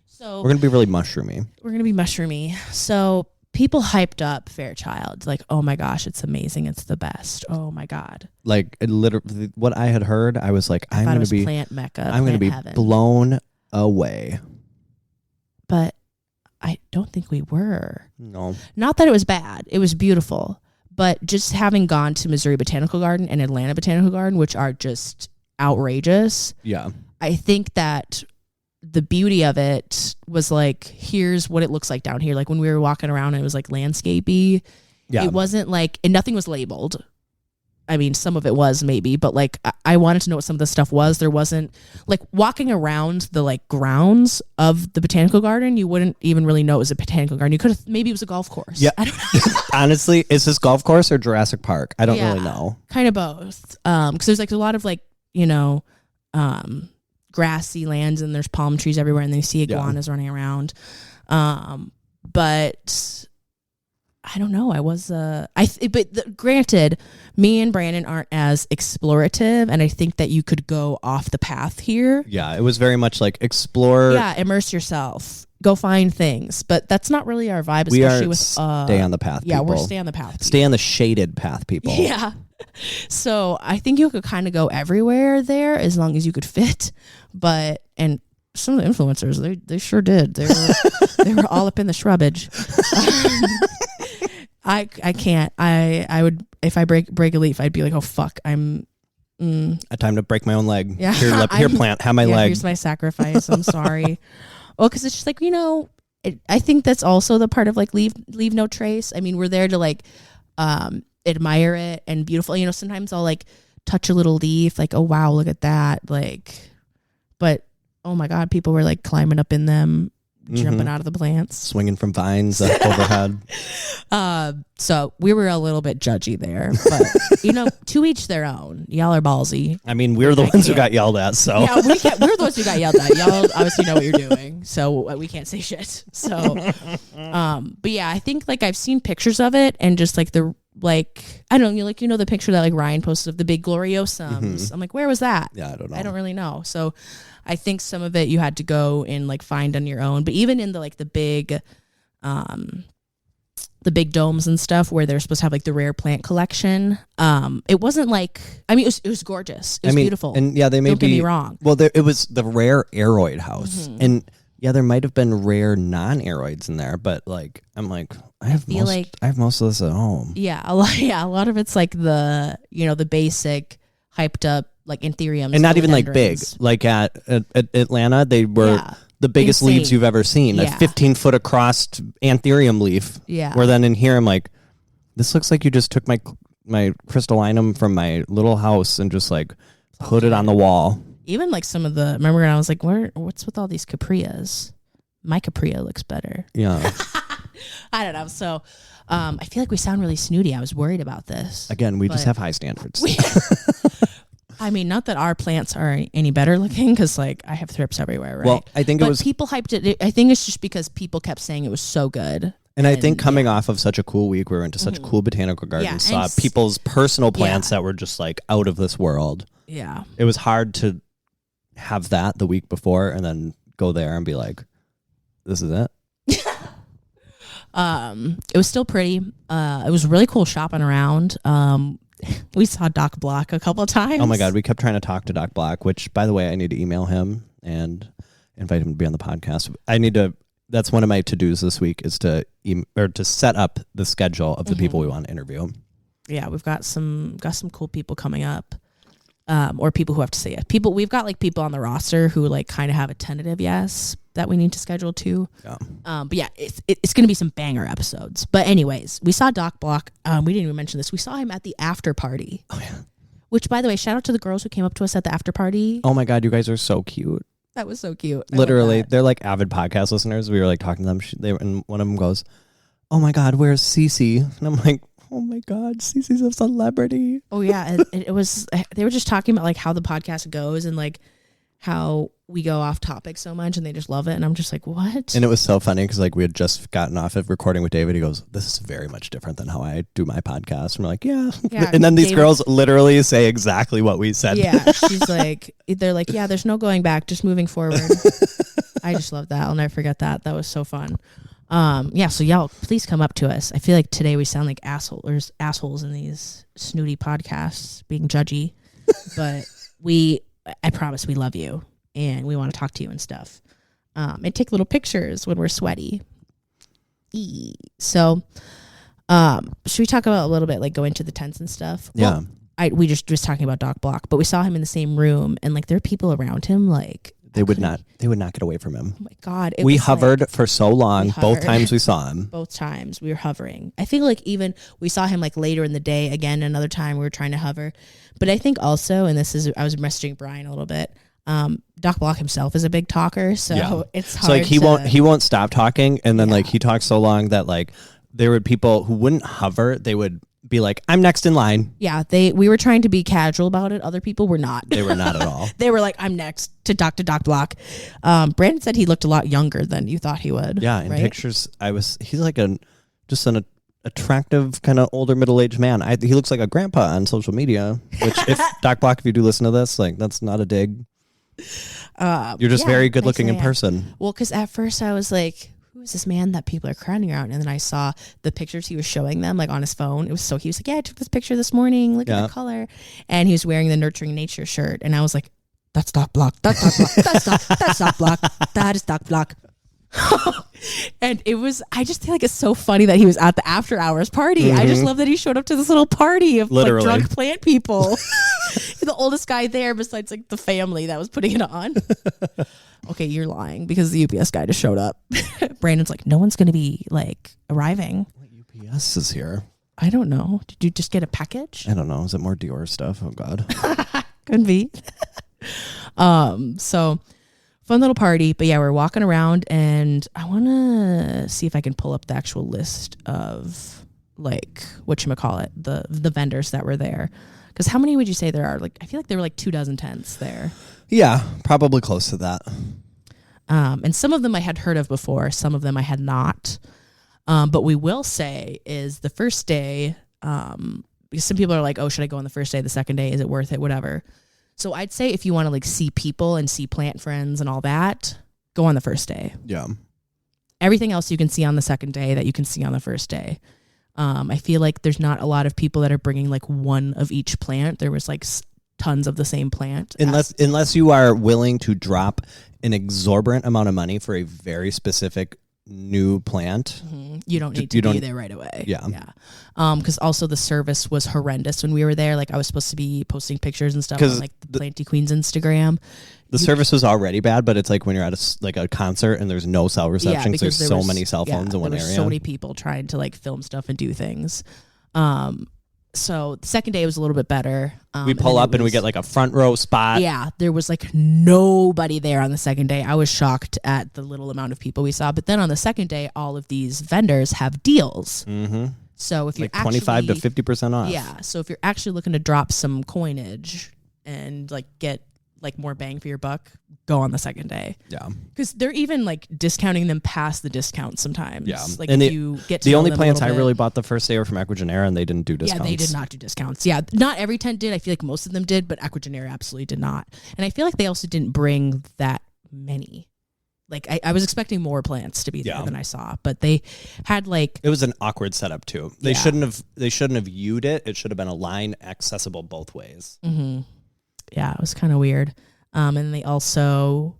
So we're gonna be really mushroomy. So people hyped up Fairchild, like, oh my gosh, it's amazing, it's the best. Oh my God. Like literally, what I had heard, I was like, I'm gonna be plant mecca. I'm gonna be heaven. Blown away. But I don't think we were. No. Not that it was bad. It was beautiful. But just having gone to Missouri Botanical Garden and Atlanta Botanical Garden, which are just outrageous. Yeah. I think that the beauty of it was like, here's what it looks like down here. Like when we were walking around and it was like landscapey. Yeah. It wasn't like, and nothing was labeled. I mean, some of it was maybe, but like I wanted to know what some of the stuff was. There wasn't like walking around the like grounds of the botanical garden. You wouldn't even really know it was a botanical garden. You could have, maybe it was a golf course. Yeah. I don't know. Honestly, is this golf course or Jurassic Park? I don't really know. Kind of both. Cause there's like a lot of like, grassy lands and there's palm trees everywhere and then you see iguanas running around. But I don't know. Granted, me and Brandon aren't as explorative, and I think that you could go off the path here. Yeah, it was very much like explore. Yeah, immerse yourself, go find things, but that's not really our vibe. Especially with stay on the path. Yeah, people. we're stay on the path. Stay on the shaded path, people. Yeah. So I think you could kind of go everywhere there as long as you could fit, and some of the influencers they sure did. They were all up in the shrubbage. I can't. I would if I break a leaf, I'd be like, oh fuck, I'm. A time to break my own leg. Yeah, here, plant. Have my leg. Here's my sacrifice. I'm sorry. Well, because it's just like I think that's also the part of like leave no trace. I mean, we're there to like admire it and beautiful. Sometimes I'll like touch a little leaf, like oh wow, look at that. Like, but oh my God, people were like climbing up in them. Jumping out of the plants, swinging from vines overhead. So we were a little bit judgy there, but to each their own. Y'all are ballsy. I mean, we're the ones who got yelled at. So yeah, we're the ones who got yelled at. Y'all obviously know what you're doing, so we can't say shit. So, but yeah, I think like I've seen pictures of it and just like I don't know, the picture that like Ryan posted of the big Gloriosums. Mm-hmm. I'm like, where was that? Yeah, I don't know. I don't really know. So I think some of it you had to go and like find on your own. But even in the big domes and stuff where they're supposed to have like the rare plant collection, it wasn't like, I mean, it was gorgeous. It was beautiful. And yeah, they may don't get me wrong. Well, it was the rare aroid house. Mm-hmm. And yeah, there might have been rare non-aroids in there, but like, I'm like, I have most of this at home. Yeah, a lot of it's like the basic hyped up like anthuriums, and not even like big. Like at Atlanta, they were the biggest insane leaves you've ever seen. Yeah. A 15-foot across anthurium leaf. Yeah. Where then in here I'm like, this looks like you just took my crystallinum from my little house and just like put it on the wall. Even like some of the, remember when I was like, what's with all these caprias? My capria looks better. Yeah. I don't know. So I feel like we sound really snooty. I was worried about this. Again, we just have high standards. I mean, not that our plants are any better looking, because like I have thrips everywhere, right? Well, I think but it was people hyped it. I think it's just because people kept saying it was so good. And I think coming off of such a cool week, we were into such cool botanical gardens, saw people's personal plants that were just like out of this world. Yeah. It was hard to have that the week before and then go there and be like, this is it. It was still pretty. It was really cool shopping around. We saw Doc Block a couple of times. Oh my God, we kept trying to talk to Doc Block, which, by the way, I need to email him and invite him to be on the podcast. That's one of my to-dos this week is to set up the schedule of the people we want to interview. Yeah, we've got some cool people coming up. Or people who have to say yes. We've got like people on the roster who like kind of have a tentative yes that we need to schedule too. Yeah. But yeah, it's going to be some banger episodes. But anyways, we saw Doc Block. We didn't even mention this. We saw him at the after party. Oh yeah. Which, by the way, shout out to the girls who came up to us at the after party. Oh my God, you guys are so cute. That was so cute. Literally, they're like avid podcast listeners. We were like talking to them. And one of them goes, "Oh my God, where's Cece?" And I'm like, "Oh my God, Cece's a celebrity." Oh yeah, it was. They were just talking about like how the podcast goes and like how we go off topic so much, and they just love it. And I'm just like, what? And it was so funny because like we had just gotten off of recording with David. He goes, "This is very much different than how I do my podcast." And we're like, "Yeah." And then these girls literally say exactly what we said. Yeah, she's like, they're like, "Yeah, there's no going back, just moving forward." I just love that. I'll never forget that. That was so fun. Yeah, so y'all please come up to us. I feel like today we sound like assholes in these snooty podcasts being judgy, but I promise we love you and we want to talk to you and stuff. And take little pictures when we're sweaty. So should we talk about a little bit, like go into the tents and stuff? Yeah. Well, we just was talking about Doc Block, but we saw him in the same room and like there are people around him like They would not get away from him. Oh my God. We hovered for so long. Both times we saw him. Both times we were hovering. I think like even we saw him like later in the day again, another time we were trying to hover. But I think also, and I was messaging Brian a little bit, Doc Block himself is a big talker. So it's hard. So like he won't stop talking. And then like he talks so long that like there were people who wouldn't hover. They would be like, "I'm next in line." Yeah, we were trying to be casual about it. Other people were not. They were not at all. They were like, "I'm next to Doc Block." Brandon said he looked a lot younger than you thought he would. Yeah, in pictures, he's like an attractive kind of older middle-aged man. He looks like a grandpa on social media. Which, if Doc Block, if you do listen to this, like that's not a dig. You're just very good looking in person. Well, because at first I was like, who is this man that people are crowding around? And then I saw the pictures he was showing them like on his phone. He was like, "Yeah, I took this picture this morning. Look at the color." And he was wearing the Nurturing Nature shirt. And I was like, "That's Doc Block. That's Doc Block. That's Doc Block. That is Doc Block." And I just feel like it's so funny that he was at the after hours party. I just love that he showed up to this little party of like drunk plant people. The oldest guy there besides like the family that was putting it on. Okay, you're lying because the UPS guy just showed up. Brandon's like, "No one's going to be like arriving." What UPS is here? I don't know. Did you just get a package? I don't know. Is it more Dior stuff? Oh God. Could be. So fun little party, but yeah, we're walking around and I want to see if I can pull up the actual list of like whatchamacallit, the vendors that were there. Because how many would you say there are? Like, I feel like there were like 24 tents there. Yeah, probably close to that. And some of them I had heard of before. Some of them I had not. But we will say is the first day, because some people are like, "Oh, should I go on the first day, the second day? Is it worth it? Whatever." So I'd say if you want to like see people and see plant friends and all that, go on the first day. Yeah. Everything else you can see on the second day that you can see on the first day. I feel like there's not a lot of people that are bringing like one of each plant. There was like tons of the same plant. Unless you are willing to drop an exorbitant amount of money for a very specific new plant, you don't need to be there right away. Yeah. Because also the service was horrendous when we were there. Like I was supposed to be posting pictures and stuff on like the Planty Queen's Instagram. The service was already bad, but it's like when you're at a concert and there's no cell reception because there's so many cell phones in one area. So many people trying to like film stuff and do things. So the second day was a little bit better. We pull up and we get like a front row spot. Yeah, there was like nobody there on the second day. I was shocked at the little amount of people we saw. But then on the second day, all of these vendors have deals. Mm-hmm. So if you're like 25 to 50% off. Yeah. So if you're actually looking to drop some coinage and like get like more bang for your buck, go on the second day. Yeah. Because they're even like discounting them past the discount sometimes. Yeah. Like and if you get to the only plants I really bought the first day were from Equigenera and they didn't do discounts. Yeah, they did not do discounts. Yeah. Not every tent did. I feel like most of them did, but Equigenera absolutely did not. And I feel like they also didn't bring that many. Like I was expecting more plants to be there than I saw, but they had like it was an awkward setup too. They shouldn't have viewed it. It should have been a line accessible both ways. Mm-hmm. Yeah, it was kind of weird. And they also,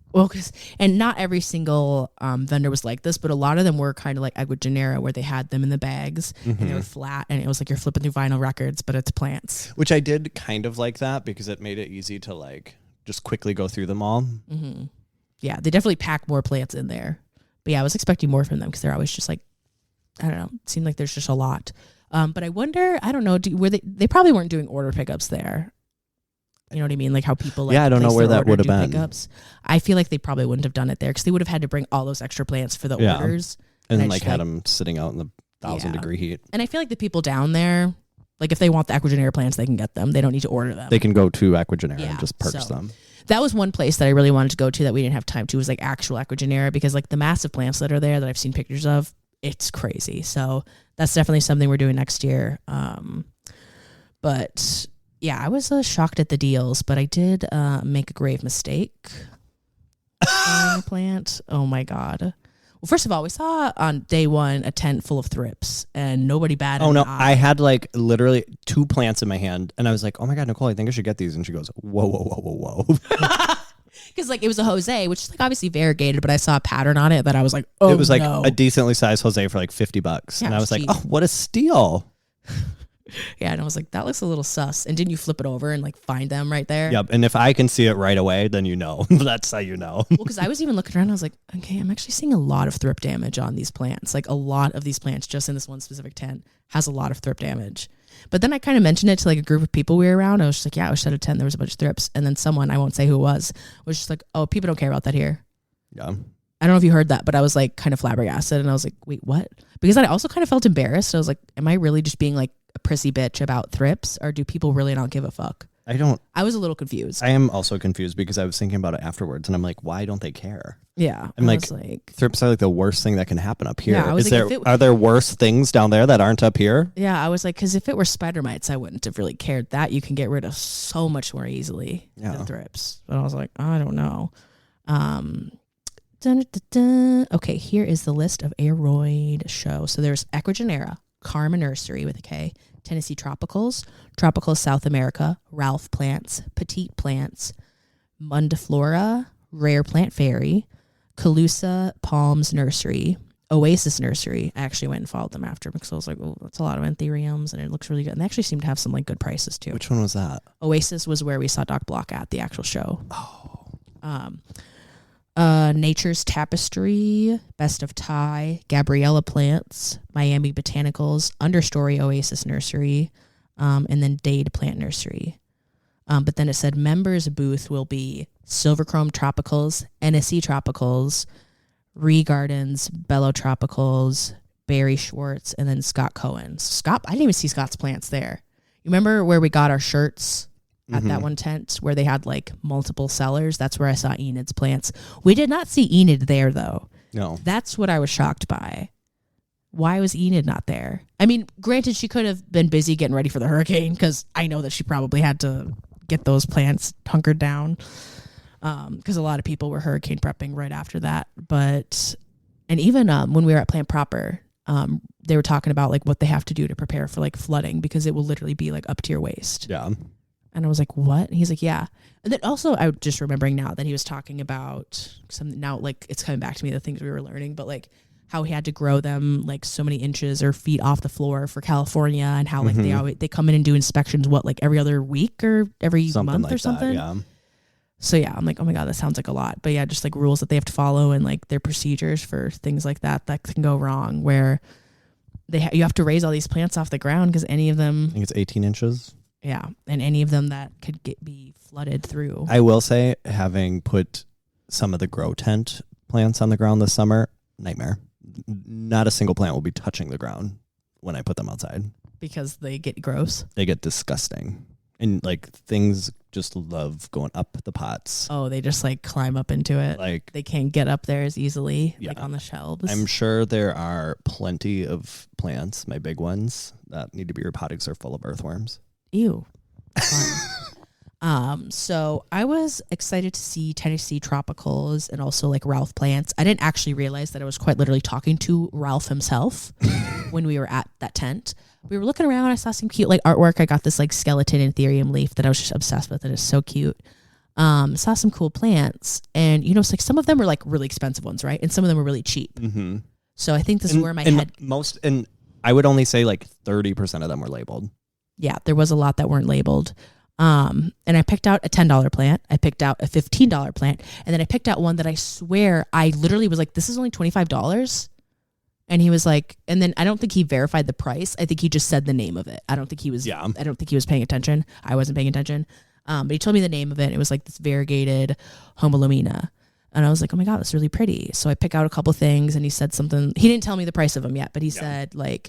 and not every single vendor was like this, but a lot of them were kind of like Equigenera, where they had them in the bags and they were flat, and it was like you're flipping through vinyl records, but it's plants. Which I did kind of like that because it made it easy to like just quickly go through them all. Mm-hmm. Yeah, they definitely pack more plants in there. But yeah, I was expecting more from them because they're always just like, I don't know, it seemed like there's just a lot. But I wonder, I don't know, they probably weren't doing order pickups there. You know what I mean? Like how people like I don't know where that would have been. Pickups. I feel like they probably wouldn't have done it there because they would have had to bring all those extra plants for the orders. And then like had them sitting out in the 1,000-degree heat. And I feel like the people down there, like if they want the Equigenera plants, they can get them. They don't need to order them. They can go to Equigenera and just purchase them. That was one place that I really wanted to go to that we didn't have time to, was like actual Equigenera, because like the massive plants that are there that I've seen pictures of, it's crazy. So that's definitely something we're doing next year. But yeah, I was shocked at the deals, but I did make a grave mistake on a plant. Oh my God. Well, first of all, we saw on day one a tent full of thrips and nobody batted an eye. I had like literally 2 plants in my hand and I was like, oh my God, Nicole, I think I should get these. And she goes, whoa. Because like it was a Jose, which is like obviously variegated, but I saw a pattern on it that I was like, oh, it was like a decently sized Jose for like $50. Yeah, and I was cheap. like, oh, what a steal. Yeah, and I was like, that looks a little sus. And didn't you flip it over and like find them right there? Yep. And if I can see it right away, then you know. That's how you know. Well, because I was even looking around, I was like, okay, I'm actually seeing a lot of thrip damage on these plants. Like a lot of these plants, just in this one specific tent, has a lot of thrip damage. But then I kind of mentioned it to like a group of people we were around. I was just like, yeah, I was at a tent, there was a bunch of thrips. And then someone, I won't say who it was just like, oh, people don't care about that here. Yeah. I don't know if you heard that, but I was like kind of flabbergasted. And I was like, wait, what? Because I also kind of felt embarrassed. I was like, am I really just being like a prissy bitch about thrips, or do people really not give a fuck? I was a little confused. I am also confused because I was thinking about it afterwards and I'm like, why don't they care? Yeah. I'm like, thrips are like the worst thing that can happen up here. Yeah, are there worse things down there that aren't up here? Yeah, I was like, because if it were spider mites, I wouldn't have really cared. That you can get rid of so much more easily than thrips. But I was like, I don't know. Okay, here is the list of Aroid show. So there's Equigenera, Karma Nursery with a K, Tennessee Tropicals, Tropical South America, Ralph Plants, Petite Plants, Mundiflora, Rare Plant Fairy, Calusa Palms Nursery, Oasis Nursery. I actually went and followed them after because I was like, oh, that's a lot of anthuriums and it looks really good. And they actually seem to have some like good prices too. Which one was that? Oasis was where we saw Doc Block at the actual show. Nature's Tapestry, Best of Thai, Gabriella Plants, Miami Botanicals, Understory Oasis Nursery, and then Dade Plant Nursery. But then it said members booth will be Silverchrome Tropicals, NSC Tropicals, Ree Gardens, Bello Tropicals, Barry Schwartz, and then Scott Cohen. I didn't even see Scott's plants there. You remember where we got our shirts? At that one tent where they had like multiple sellers? That's where I saw Enid's plants. We did not see Enid there though. No. That's what I was shocked by. Why was Enid not there? I mean, granted, she could have been busy getting ready for the hurricane because I know that she probably had to get those plants hunkered down because a lot of people were hurricane prepping right after that. But, and even when we were at Plant Proper, they were talking about like what they have to do to prepare for like flooding because it will literally be like up to your waist. Yeah. And I was like, what? And he's like, yeah. And then also, I'm just remembering now that he was talking about some, now like it's coming back to me, the things we were learning, but like how he had to grow them like so many inches or feet off the floor for California, and how like they come in and do inspections like every other week or every month like or something. That, yeah. So yeah, I'm like, oh my God, that sounds like a lot. But yeah, just like rules that they have to follow and like their procedures for things like that can go wrong, where you have to raise all these plants off the ground because any of them, I think it's 18 inches. Yeah, and any of them that could be flooded through. I will say, having put some of the grow tent plants on the ground this summer, nightmare. Not a single plant will be touching the ground when I put them outside. Because they get gross? They get disgusting. And like things just love going up the pots. Oh, they just like climb up into it. Like they can't get up there as easily, like on the shelves. I'm sure there are plenty of plants, my big ones, that need to be repotted because they're full of earthworms. Ew. So I was excited to see Tennessee Tropicals and also like Ralph plants. I didn't actually realize that I was quite literally talking to Ralph himself when we were at that tent. We were looking around. I saw some cute like artwork. I got this like skeleton Ethereum leaf that I was just obsessed with. It is so cute. Saw some cool plants, and you know, it's like some of them were like really expensive ones, right? And some of them were really cheap. Mm-hmm. So I think this is where my head and I would only say like 30% of them were labeled. Yeah, there was a lot that weren't labeled. And I picked out a $10 plant. I picked out a $15 plant. And then I picked out one that I swear I literally was like, this is only $25. And he was like, and then I don't think he verified the price. I think he just said the name of it. I don't think he was paying attention. I wasn't paying attention. But he told me the name of it. It was like this variegated Homalomina. And I was like, oh my God, that's really pretty. So I pick out a couple things, and he said something. He didn't tell me the price of them yet, but he said like,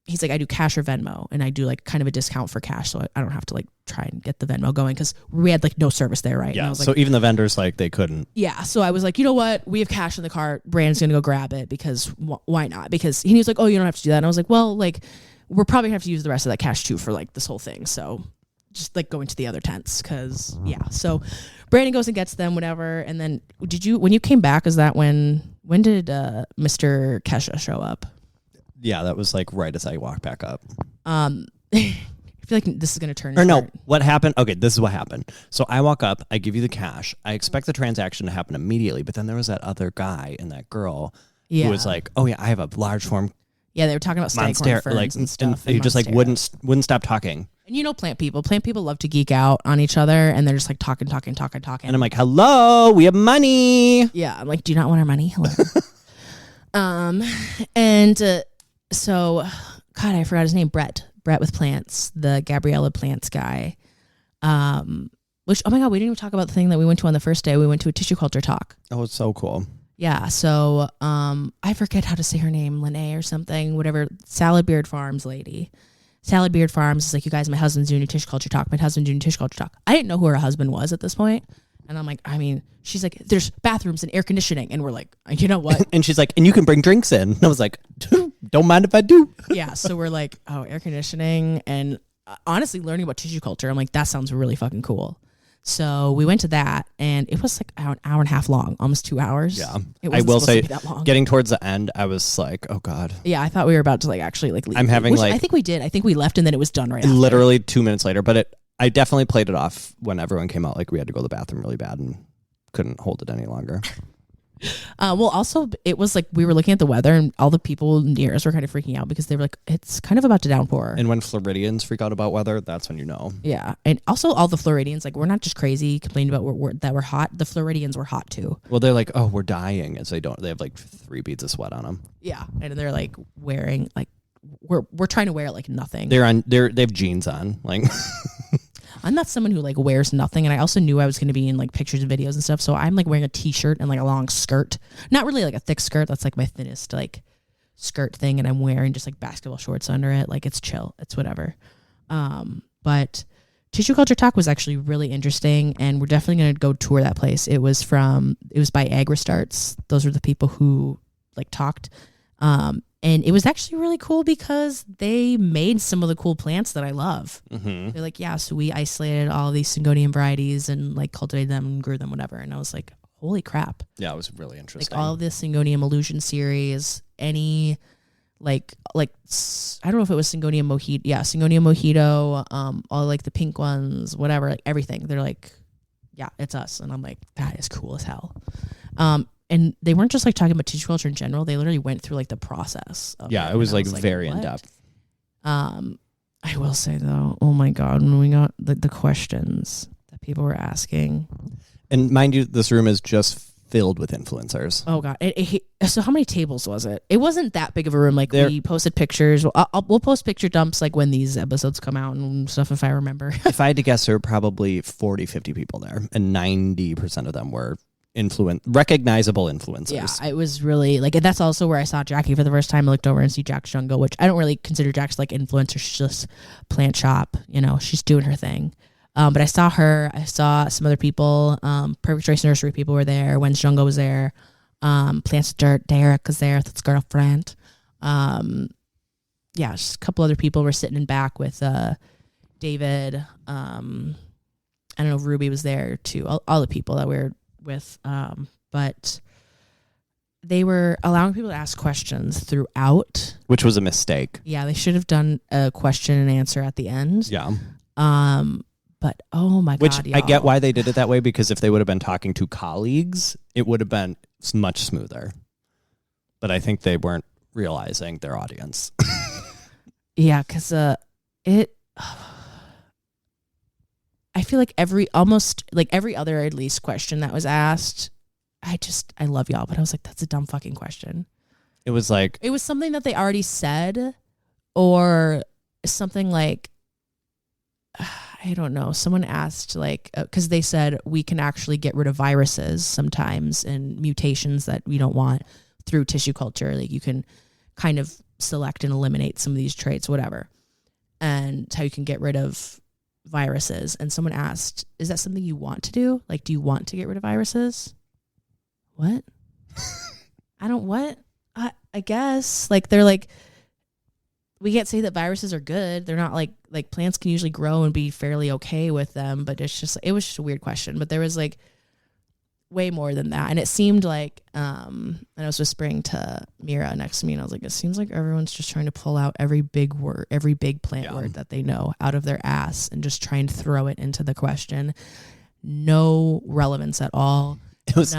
he's like, I do cash or Venmo, and I do like kind of a discount for cash, so I don't have to like try and get the Venmo going because we had like no service there, right? Yeah. And I was so like, even the vendors, like they couldn't. Yeah. So I was like, you know what? We have cash in the cart. Brandon's gonna go grab it because why not? Because he was like, oh, you don't have to do that. And I was like, well, like we're probably gonna have to use the rest of that cash too for like this whole thing. So just like going to the other tents because So Brandon goes and gets them, whatever. And then when you came back? Is that when did Mr. Kesha show up? Yeah, that was like right as I walked back up. I feel like this is going to turn. Or no, what happened? Okay, this is what happened. So I walk up, I give you the cash. I expect the transaction to happen immediately, but then there was that other guy and that girl who was like, "Oh yeah, I have a large form." Yeah, they were talking about staghorn ferns and stuff. And he just like wouldn't stop talking. And you know, plant people love to geek out on each other, and they're just like talking. And I'm like, "Hello, we have money." Yeah, I'm like, "Do you not want our money?" Hello. So, God, I forgot his name. Brett with plants, the Gabriella plants guy. Which, oh my God, we didn't even talk about the thing that we went to on the first day. We went to a tissue culture talk. Oh, it's so cool. Yeah. So, I forget how to say her name, Lene or something, whatever. Salad Beard Farms lady. Salad Beard Farms is like, you guys, my husband's doing a tissue culture talk. My husband's doing a tissue culture talk. I didn't know who her husband was at this point. And I'm like, I mean, she's like, there's bathrooms and air conditioning. And we're like, you know what? And she's like, and you can bring drinks in. And I was like, don't mind if I do. Yeah. So we're like, oh, air conditioning. And honestly, learning about tissue culture, I'm like, that sounds really fucking cool. So we went to that, and it was like an hour and a half long, almost 2 hours. Yeah. I will say, that long. Getting towards the end, I was like, oh God. Yeah. I thought we were about to like actually like leave. I'm having I think we did. I think we left, and then it was done right after. Literally 2 minutes later. But I definitely played it off when everyone came out. Like we had to go to the bathroom really bad and couldn't hold it any longer. Well, also it was like we were looking at the weather, and all the people near us were kind of freaking out because they were like, it's kind of about to downpour. And when Floridians freak out about weather, that's when you know. Yeah. And also all the Floridians, like we're not just crazy complaining about that we're hot. The Floridians were hot too. Well, they're like, oh, we're dying. And so they have like 3 beads of sweat on them. Yeah. And they're like wearing like, we're trying to wear like nothing. They have jeans on. Like I'm not someone who like wears nothing, and I also knew I was going to be in like pictures and videos and stuff, so I'm like wearing a t-shirt and like a long skirt, not really like a thick skirt, that's like my thinnest like skirt thing, and I'm wearing just like basketball shorts under it. Like it's chill, it's whatever. But Tissue Culture Talk was actually really interesting, and we're definitely going to go tour that place. It was by AgriStarts. Those are the people who like talked. And it was actually really cool because they made some of the cool plants that I love. Mm-hmm. They're like, yeah, so we isolated all of these Syngonium varieties and like cultivated them and grew them, whatever. And I was like, holy crap. Yeah, it was really interesting. Like all of this Syngonium Illusion series, any like I don't know if it was Syngonium Mojito. Yeah, Syngonium Mojito, all like the pink ones, whatever, like everything. They're like, yeah, it's us. And I'm like, that is cool as hell. and they weren't just like talking about tissue culture in general. They literally went through like the process. Of it was like very in depth. I will say though, oh my God, when we got the questions that people were asking. And mind you, this room is just filled with influencers. Oh God. So how many tables was it? It wasn't that big of a room. Like we posted pictures. We'll post picture dumps like when these episodes come out and stuff if I remember. If I had to guess, there were probably 40, 50 people there. And 90% of them were recognizable influencers. Yeah, it was really like, and that's also where I saw Jackie for the first time. I looked over and see Jack's Jungle, which I don't really consider Jack's like influencer. She's just plant shop, she's doing her thing. But I saw her, I saw some other people, Perfect Choice Nursery people were there, When's Jungle was there, Plants Dirt, Derek was there with his girlfriend. Just a couple other people were sitting in back with David. I don't know if Ruby was there too, all the people that we were with, but they were allowing people to ask questions throughout, which was a mistake. Yeah, they should have done a question and answer at the end. Yeah. But oh my God, I get why they did it that way, because if they would have been talking to colleagues, it would have been much smoother. But I think they weren't realizing their audience. Yeah, because I feel like every other at least question that was asked, I love y'all, but I was like, that's a dumb fucking question. It was something that they already said, or something like, I don't know. Someone asked because they said we can actually get rid of viruses sometimes and mutations that we don't want through tissue culture. Like you can kind of select and eliminate some of these traits, whatever. And it's how you can get rid of viruses. And someone asked, is that something you want to do? Like, do you want to get rid of viruses? What? I guess. Like, they're like, we can't say that viruses are good. They're not like plants can usually grow and be fairly okay with them, but it was just a weird question. But there was like way more than that. And it seemed like, and I was whispering to Mira next to me, and I was like, it seems like everyone's just trying to pull out every big word, every big plant word that they know out of their ass and just try and throw it into the question. No relevance at all. It was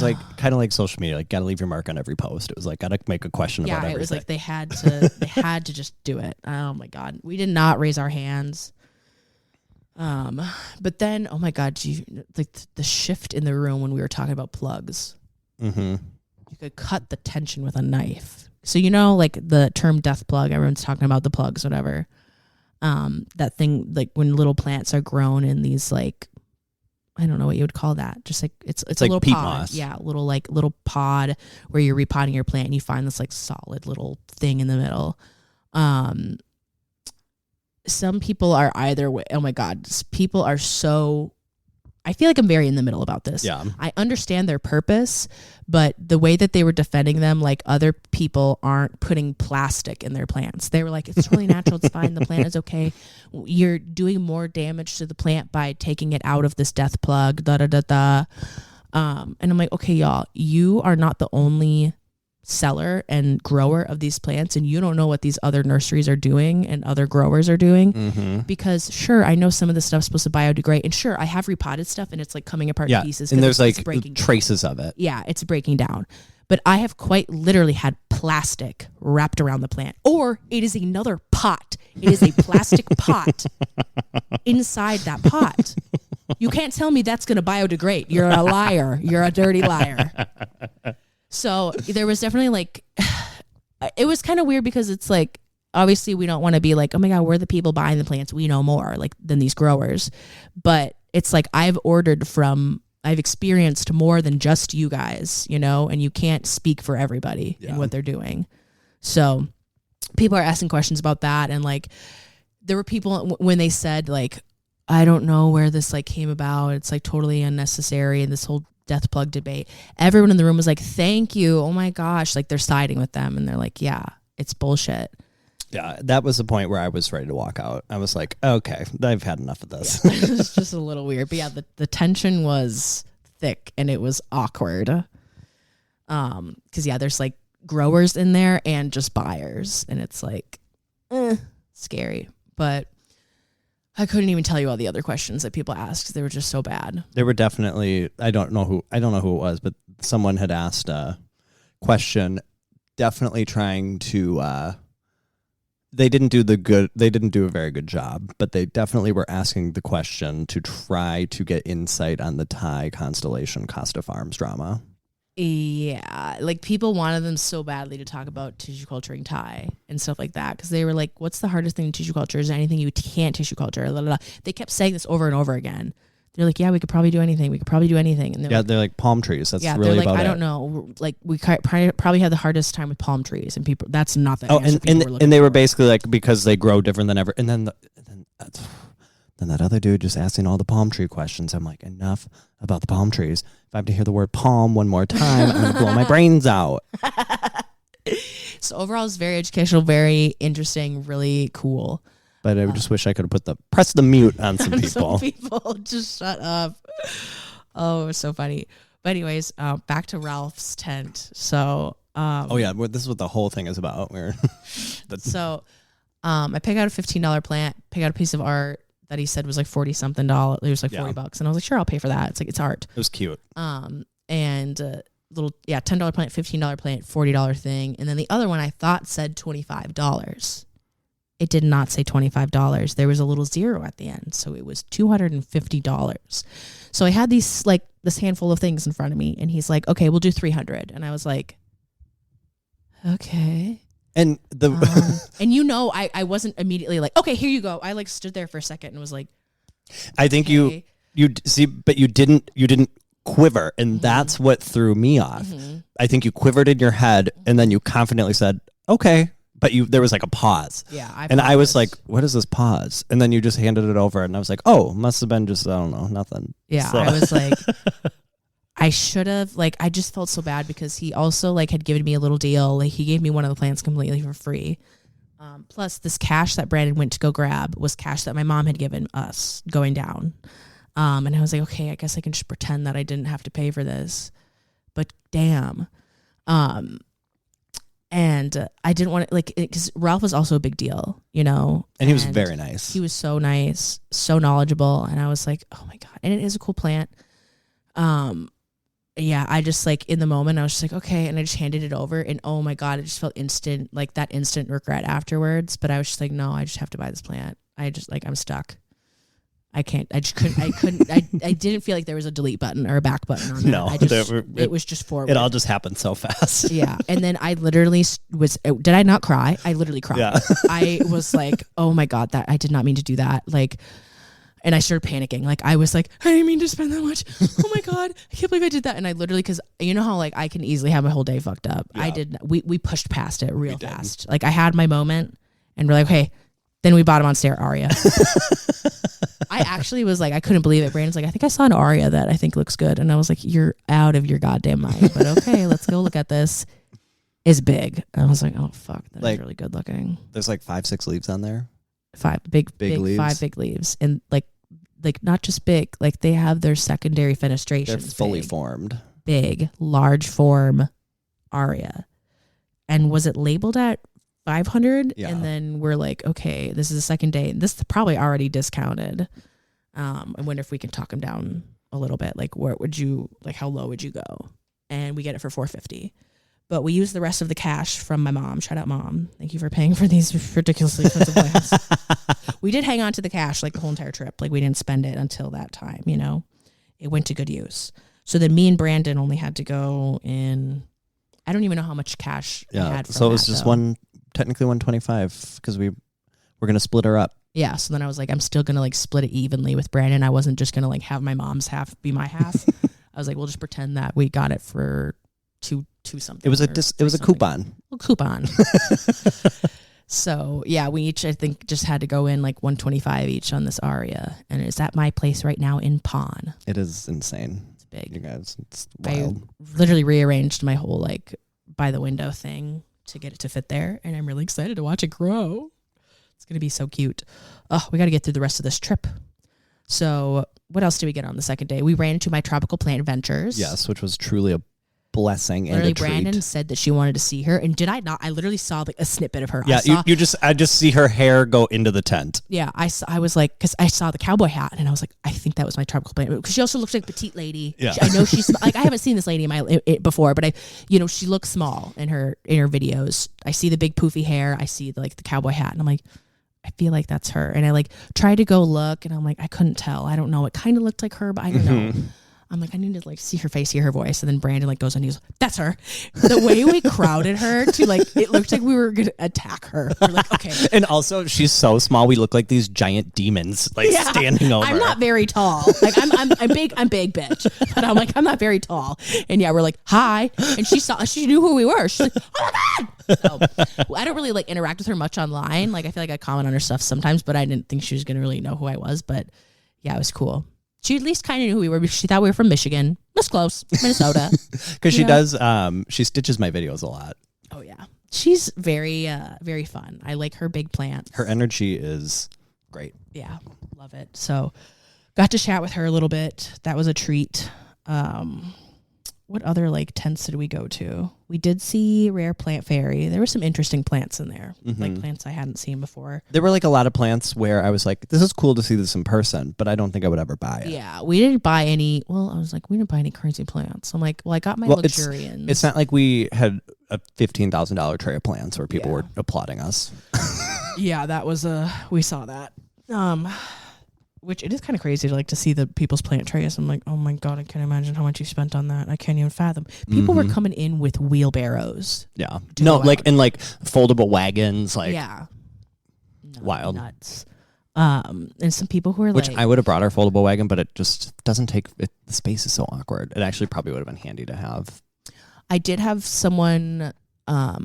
like kind of like social media, like gotta leave your mark on every post. It was like gotta make a question about everything. Yeah, it was like they had to just do it. Oh my God, we did not raise our hands. But then, oh my God, the shift in the room when we were talking about plugs. Mm-hmm. You could cut the tension with a knife. So like the term death plug, everyone's talking about the plugs, whatever. That thing like when little plants are grown in these like, I don't know what you would call that. Just like it's a like little peat pod. Moss. Yeah, little pod where you're repotting your plant and you find this like solid little thing in the middle. Some people are either way. Oh my God, people are so. I feel like I'm very in the middle about this. Yeah. I understand their purpose, but the way that they were defending them, like other people aren't putting plastic in their plants. They were like, it's totally natural. It's fine. The plant is okay. You're doing more damage to the plant by taking it out of this death plug, And I'm like, okay, y'all, you are not the only seller and grower of these plants, and you don't know what these other nurseries are doing and other growers are doing. Mm-hmm. Because sure, I know some of the stuff's supposed to biodegrade, and sure, I have repotted stuff and it's like coming apart in pieces, and there's like breaking traces of it. Yeah, it's breaking down. But I have quite literally had plastic wrapped around the plant, or it is another pot. It is a plastic pot inside that pot. You can't tell me that's going to biodegrade. You're a liar. You're a dirty liar. So there was definitely like, it was kind of weird because it's like, obviously we don't want to be like, oh my God, we're the people buying the plants. We know more like than these growers. But it's like, I've experienced more than just you guys, and you can't speak for everybody in what they're doing. So people are asking questions about that. And like, there were people when they said like, I don't know where this like came about. It's like totally unnecessary. And this whole death plug debate, everyone in the room was like, thank you, oh my gosh, like they're siding with them, and they're like, yeah, it's bullshit. Yeah, that was the point where I was ready to walk out. I was like, okay, I've had enough of this. It was just a little weird, but yeah, the tension was thick and it was awkward, because there's like growers in there and just buyers, and it's like scary. But I couldn't even tell you all the other questions that people asked. They were just so bad. There were definitely, I don't know who it was, but someone had asked a question, definitely trying to, they didn't do a very good job, but they definitely were asking the question to try to get insight on the Thai constellation Costa Farms drama. Yeah, like people wanted them so badly to talk about tissue culturing Thai and stuff like that, because they were like, what's the hardest thing in tissue culture? Is there anything you can't tissue culture? Blah, blah, blah. They kept saying this over and over again. They're like, yeah, we could probably do anything. And they're like palm trees. That's really they're like, about it. I don't know. Like we probably have the hardest time with palm trees, and people. That's not the answer and they were basically like, because they grow different than ever. And then that other dude just asking all the palm tree questions. I'm like, enough about the palm trees. If I have to hear the word palm one more time, I'm gonna blow my brains out. So overall, it's very educational, very interesting, really cool. But I just wish I could have press the mute on some people. Some people, just shut up. Oh, it was so funny. But anyways, back to Ralph's tent. So, this is what the whole thing is about. So, I pick out a $15 plant, pick out a piece of art that he said was like $40-something. It was like $40, and I was like, sure, I'll pay for that. It's like, it's art. It was cute. And $10 plant, $15 plant, $40 thing, and then the other one I thought said $25. It did not say $25. There was a little zero at the end, so it was $250. So I had this handful of things in front of me, and he's like, "Okay, we'll do $300," and I was like, "Okay." And I wasn't immediately like, "Okay, here you go." I like stood there for a second and was like, I think okay. you see, but you didn't quiver, and that's what threw me off. Mm-hmm. I think you quivered in your head, and then you confidently said, "Okay." But there was like a pause. Yeah. I was like, what is this pause? And then you just handed it over, and I was like, oh, must have been just, I don't know, nothing. Yeah. So. I was like, I should have, I just felt so bad because he also had given me a little deal. Like he gave me one of the plants completely for free. Plus this cash that Brandon went to go grab was cash that my mom had given us going down. And I was like, okay, I guess I can just pretend that I didn't have to pay for this, but damn. And I didn't want to, because Ralph was also a big deal, And he was very nice. He was so nice, so knowledgeable. And I was like, oh my God. And it is a cool plant. Yeah, I just in the moment, I was just like, okay. And I just handed it over. And oh my God, it just felt instant, that instant regret afterwards. But I was just like, no, I just have to buy this plant. I just I'm stuck. I can't. I just couldn't. I couldn't. I didn't feel like there was a delete button or a back button on that. No, it was just forward. It all just happened so fast. Yeah, and then I literally was. Did I not cry? I literally cried. Yeah. I was like, "Oh my God, that I did not mean to do that." And I started panicking. I was like, "I didn't mean to spend that much. Oh my God, I can't believe I did that." And I literally, because you know how I can easily have my whole day fucked up. Yeah. I did. We pushed past it real fast. I had my moment, and we're like, "Okay." Then we bought him on stair Aria. I actually was I couldn't believe it. Brandon's like, I think I saw an Aria that I think looks good. And I was like, you're out of your goddamn mind. But okay, let's go look at this. It's big. And I was like, oh, fuck. That is really good looking. There's 5-6 leaves on there. 5 big leaves. 5 big leaves. And not just big. They have their secondary fenestrations. They're fully formed. Big, large form Aria. And was it labeled at 500? Yeah. And then we're like, okay, this is the second day. This is probably already discounted. I wonder if we can talk them down a little bit. Where would you, how low would you go? And we get it for $450. But we use the rest of the cash from my mom. Shout out, Mom. Thank you for paying for these ridiculously expensive plants. We did hang on to the cash the whole entire trip. We didn't spend it until that time, It went to good use. So then me and Brandon only had to go in, I don't even know how much cash we had from so it was just technically 125 because we're going to split her up. Yeah. So then I was like, I'm still going to split it evenly with Brandon. I wasn't just going to have my mom's half be my half. I was like, we'll just pretend that we got it for two something. It was a coupon. A coupon. So yeah, we each, I think, just had to go in 125 each on this Aria. And it's at my place right now in Pawn. It is insane. It's big. You guys, it's wild. I literally rearranged my whole by the window thing to get it to fit there, and I'm really excited to watch it grow. It's going to be so cute. Oh, we got to get through the rest of this trip. So what else did we get on the second day? We ran into my tropical plant ventures. Yes, which was truly a blessing and literally a treat. Brandon said that she wanted to see her, and did I not? I literally saw like a snippet of her. Yeah, I just see her hair go into the tent. Yeah, I was like, because I saw the cowboy hat, and I was like, I think that was my tropical plant, because she also looks like a petite lady. Yeah. I know she's like, I haven't seen this lady before, but she looks small in her videos. I see the big poofy hair, I see the cowboy hat, and I'm like, I feel like that's her. And I tried to go look, and I'm like, I couldn't tell. I don't know. It kind of looked like her, but I don't know. I'm like, I need to see her face, hear her voice. And then Brandon goes on, he goes, that's her. The way we crowded her to it looked like we were going to attack her. We're like, okay. And also she's so small. We look like these giant demons standing over. I'm not very tall. I'm big bitch. But I'm like, I'm not very tall. And yeah, we're like, hi. And she knew who we were. She's like, oh my God. So I don't really interact with her much online. I feel like I comment on her stuff sometimes, but I didn't think she was going to really know who I was. But yeah, it was cool. She at least kind of knew who we were because she thought we were from Michigan. That's close. Minnesota. Because she does, she stitches my videos a lot. Oh, yeah. She's very, very fun. I like her big plants. Her energy is great. Yeah, love it. So got to chat with her a little bit. That was a treat. What other tents did we go to? We did see Rare Plant Fairy. There were some interesting plants in there, plants I hadn't seen before. There were a lot of plants where I was like, this is cool to see this in person, but I don't think I would ever buy it. Yeah, we didn't buy any. Well, I was like, we didn't buy any crazy plants. I'm like, well, I got my luxurians. It's not like we had a $15,000 tray of plants where people were applauding us. Yeah, that was we saw that. Which it is kind of crazy to see the people's plant trays. I'm like, oh my God, I can't imagine how much you spent on that. I can't even fathom. People were coming in with wheelbarrows. Yeah. No, and foldable wagons, yeah. Wild. Nuts. And some people who are Which I would have brought our foldable wagon, but it just doesn't take it. The space is so awkward. It actually probably would have been handy to have. I did have someone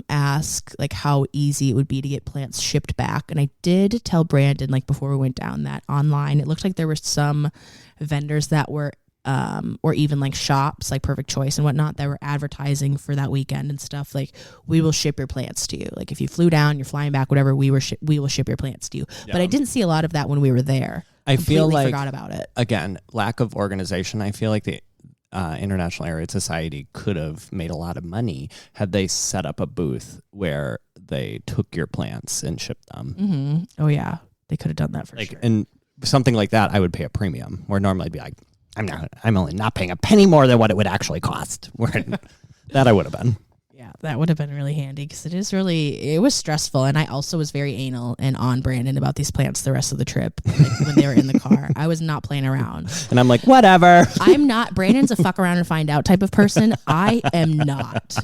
ask how easy it would be to get plants shipped back, and I did tell Brandon before we went down that online it looked like there were some vendors that were or even shops Perfect Choice and whatnot that were advertising for that weekend and stuff we will ship your plants to you, if you flew down, you're flying back, whatever, we will ship your plants to you. Yeah. But I didn't see a lot of that when we were there. I feel like forgot about it. Again, lack of organization. I feel like the International Aroid Society could have made a lot of money had they set up a booth where they took your plants and shipped them. Mm-hmm. Oh yeah, they could have done that for sure. And something like that, I would pay a premium. Where normally I'd be like, I'm only not paying a penny more than what it would actually cost. That I would have been. Yeah, that would have been really handy because it was stressful. And I also was very anal and on Brandon about these plants the rest of the trip when they were in the car. I was not playing around. And I'm like, whatever. I'm not. Brandon's a fuck around and find out type of person. I am not.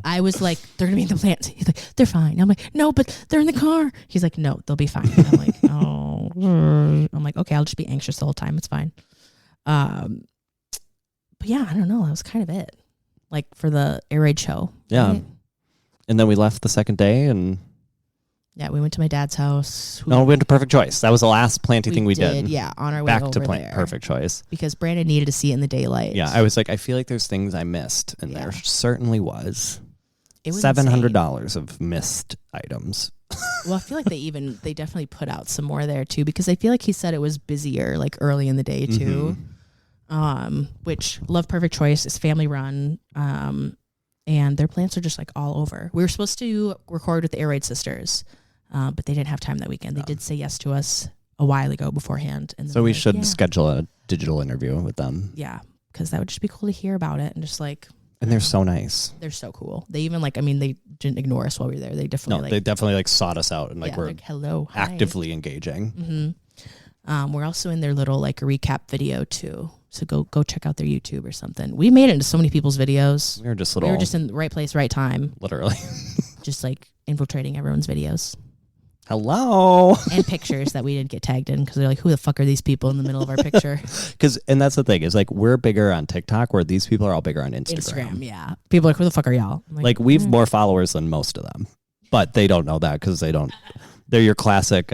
I was like, they're going to be in the plants. He's like, they're fine. I'm like, no, but they're in the car. He's like, no, they'll be fine. I'm like, oh. I'm like, okay, I'll just be anxious the whole time. It's fine. But yeah, I don't know. That was kind of it. For the Aroid show. Yeah. Right? And then we left the second day and... Yeah, we went to my dad's house. No, we went to Perfect Choice. That was the last planting thing we did. Yeah, on our way back over to there. Perfect Choice. Because Brandon needed to see it in the daylight. Yeah, I was like, I feel like there's things I missed. And there certainly was. It was $700 of missed items. Well, I feel like they definitely put out some more there too, because I feel like he said it was busier early in the day too. Which love Perfect Choice is family run. And their plants are just all over. We were supposed to record with the Aroid sisters, but they didn't have time that weekend. They did say yes to us a while ago beforehand. And so we should schedule a digital interview with them. Yeah, because that would just be cool to hear about it and just And they're so nice. They're so cool. They even they didn't ignore us while we were there. They definitely they definitely sought us out and we're hello, actively engaging. Mm-hmm. We're also in their little recap video too. So go check out their YouTube or something. We made it into so many people's videos. We were just in the right place, right time. Literally. Just infiltrating everyone's videos. Hello. And pictures that we didn't get tagged in because they're like, who the fuck are these people in the middle of our picture? And that's the thing is we're bigger on TikTok where these people are all bigger on Instagram. Yeah. People are like, who the fuck are y'all? We've more followers than most of them, but they don't know that because they're your classic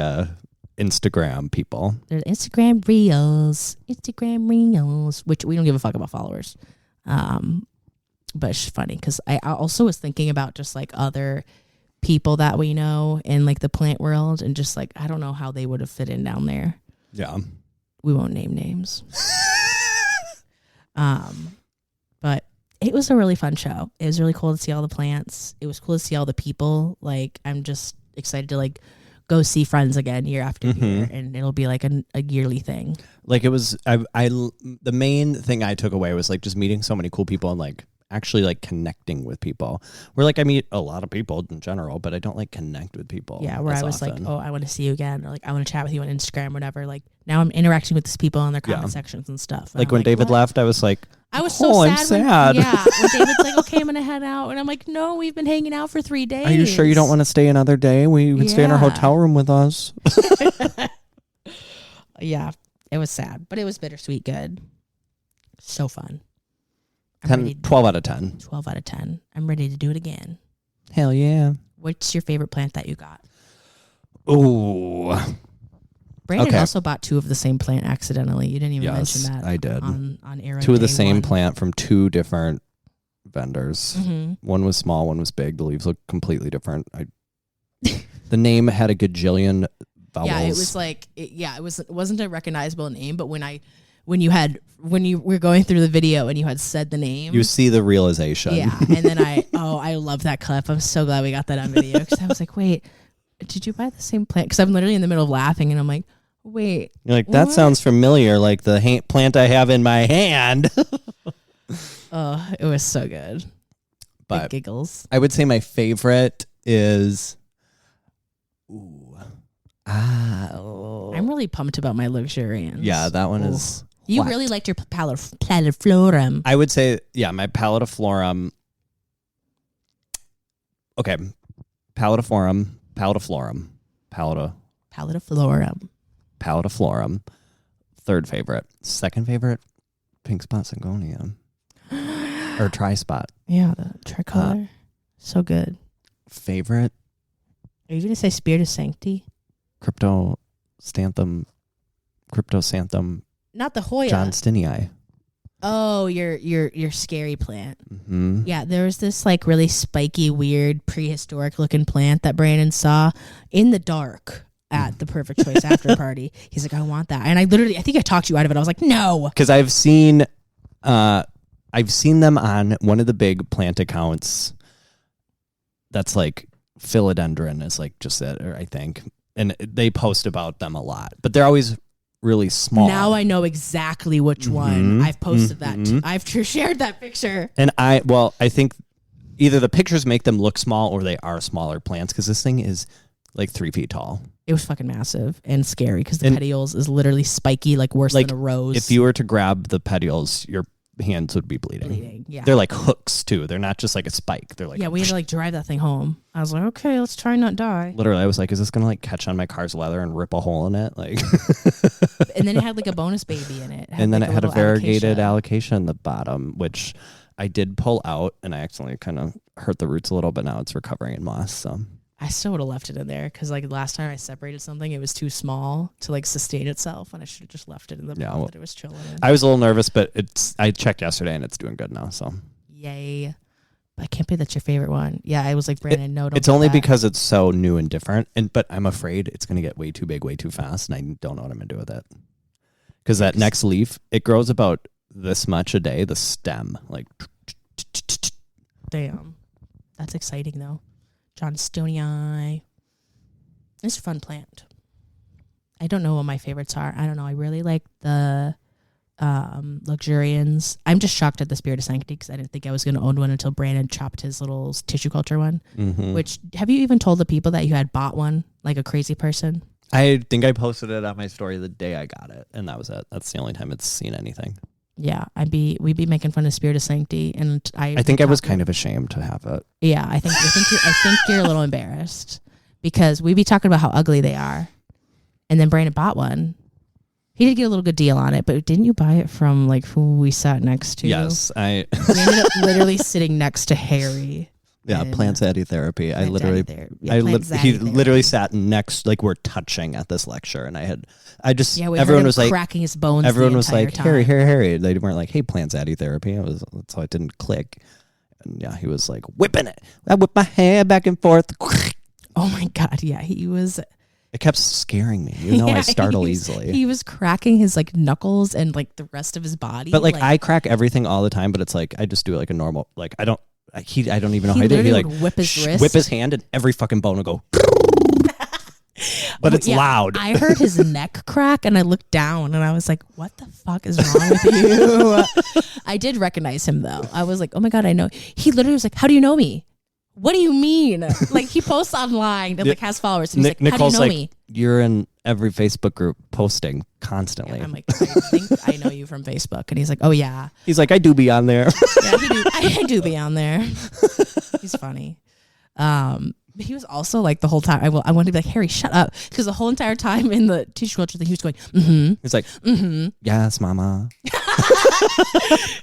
Instagram people. They're Instagram Reels, which we don't give a fuck about followers. But it's funny because I also was thinking about just other people that we know in the plant world and just I don't know how they would have fit in down there. Yeah. We won't name names. But it was a really fun show. It was really cool to see all the plants. It was cool to see all the people. Like, I'm just excited to like go see friends again year after year, and it'll be like a yearly thing. Like it was, the main thing I took away was like just meeting so many cool people and like actually like connecting with people. Where like I meet a lot of people in general, but I don't like connect with people. Yeah, where as I was often. like, oh, I want to see you again, or like I want to chat with you on Instagram, whatever. Like now I'm interacting with these people on their comment sections and stuff. And like I'm when David what? left, I was like, I was so sad. I'm sad. When David's like, okay, I'm gonna head out, and I'm like, no, we've been hanging out for 3 days. Are you sure you don't want to stay another day? We can stay in our hotel room with us. Yeah, it was sad, but it was bittersweet good. So fun. 12 out of 10. 12 out of 10. I'm ready to do it again. Hell yeah. What's your favorite plant that you got? Ooh. Brandon also bought 2 of the same plant accidentally. You didn't even mention that. I did. On Aroid 2 of the Day same 1. plant from 2 different vendors. Mm-hmm. One was small, one was big. The leaves look completely different. The name had a gajillion vowels. Yeah, it was like, it wasn't a recognizable name, but when you were going through the video and you had said the name, you see the realization. Yeah, and then I love that clip. I'm so glad we got that on video because I was like, wait, did you buy the same plant? Because I'm literally in the middle of laughing and I'm like, wait. You're like, that sounds familiar, like the plant I have in my hand. Oh, it was so good. But Big giggles. I would say my favorite is I'm really pumped about my luxurians. Yeah, that one is. You really liked your paliflorum. I would say, yeah, my pallitiflorum. Okay, pallitiflorum. Third favorite. Second favorite, pink spot syngonium. Or tri-spot. Yeah, the tricolor. So good. Favorite? Are you going to say Spirit of Sanctity? Cryptosanthum. Not the Hoya. Johnstonii. Oh, your scary plant. Mm-hmm. Yeah, there was this like really spiky, weird, prehistoric looking plant that Brandon saw in the dark at the Perfect Choice after party. He's like, I want that. And I think I talked you out of it. I was like, no. Because I've seen them on one of the big plant accounts that's like philodendron is like just it, or I think. And they post about them a lot. But they're always really small. Now I know exactly which one. I've posted that too. I've shared that picture. And I think either the pictures make them look small or they are smaller plants because this thing is like 3 feet tall. It was fucking massive and scary because the petioles is literally spiky, like worse than a rose. If you were to grab the petioles, your hands would be bleeding. Yeah. They're like hooks too. They're not just like a spike. They're like, yeah, we had to like drive that thing home. I was like, okay, let's try not die. Literally, I was like, is this gonna like catch on my car's leather and rip a hole in it? Like, and then it had like a bonus baby in it. And then like it had a variegated alocasia in the bottom, which I did pull out, and I accidentally kind of hurt the roots a little, but now it's recovering in moss. So I still would have left it in there because like last time I separated something, it was too small to like sustain itself, and I should have just left it in the pot that it was chilling in. I was a little nervous, but I checked yesterday and it's doing good now. So yay! But I can't believe that's your favorite one. Yeah, I was like, Brandon, no, don't. It's only because it's so new and different, but I'm afraid it's gonna get way too big, way too fast, and I don't know what I'm gonna do with it. Because that next leaf, it grows about this much a day. The stem, like, damn, that's exciting though. Johnstonii. It's a fun plant. I don't know what my favorites are. I don't know. I really like the luxurians. I'm just shocked at the Spirit of Sanctity because I didn't think I was going to own one until Brandon chopped his little tissue culture one. Mm-hmm. Which, have you even told the people that you had bought one like a crazy person? I think I posted it on my story the day I got it, and that was it. That's the only time it's seen anything. Yeah, we'd be making fun of Spirit of Sanctity, and I think I was kind of ashamed to have it. Yeah, I think you're a little embarrassed because we'd be talking about how ugly they are, and then Brandon bought one. He did get a little good deal on it, but didn't you buy it from like who we sat next to? Yes, we ended up literally sitting next to Harry. Yeah, plant zaddy therapy. He therapy. literally sat next, like we're touching at this lecture, and everyone heard him was like cracking his bones. Everyone was like, time. Harry. They weren't like, hey, plant zaddy therapy. So it didn't click. And yeah, he was like whipping it. I whip my hair back and forth. Oh my god, yeah, he was. It kept scaring me. You know, I startle easily. He was cracking his like knuckles and like the rest of his body. But like I crack everything all the time, but it's like I just do it like a normal. Like I don't even know how I do it. He like whip his wrist, whip his hand, and every fucking bone will go. But it's loud. I heard his neck crack, and I looked down, and I was like, "What the fuck is wrong with you?" I did recognize him though. I was like, "Oh my god, I know." He literally was like, "How do you know me?" What do you mean? Like he posts online and like has followers. And he's like, Nicole's how do you know me? You're in every Facebook group posting constantly. Yeah, I'm like, I think I know you from Facebook. And he's like, oh yeah. He's like, I do be on there. Yeah, I do be on there. He's funny. But he was also like the whole time, I wanted to be like, Harry, shut up. Because the whole entire time in the teacher culture thing, he was going, mm-hmm. He's like, mm-hmm. Yes, mama.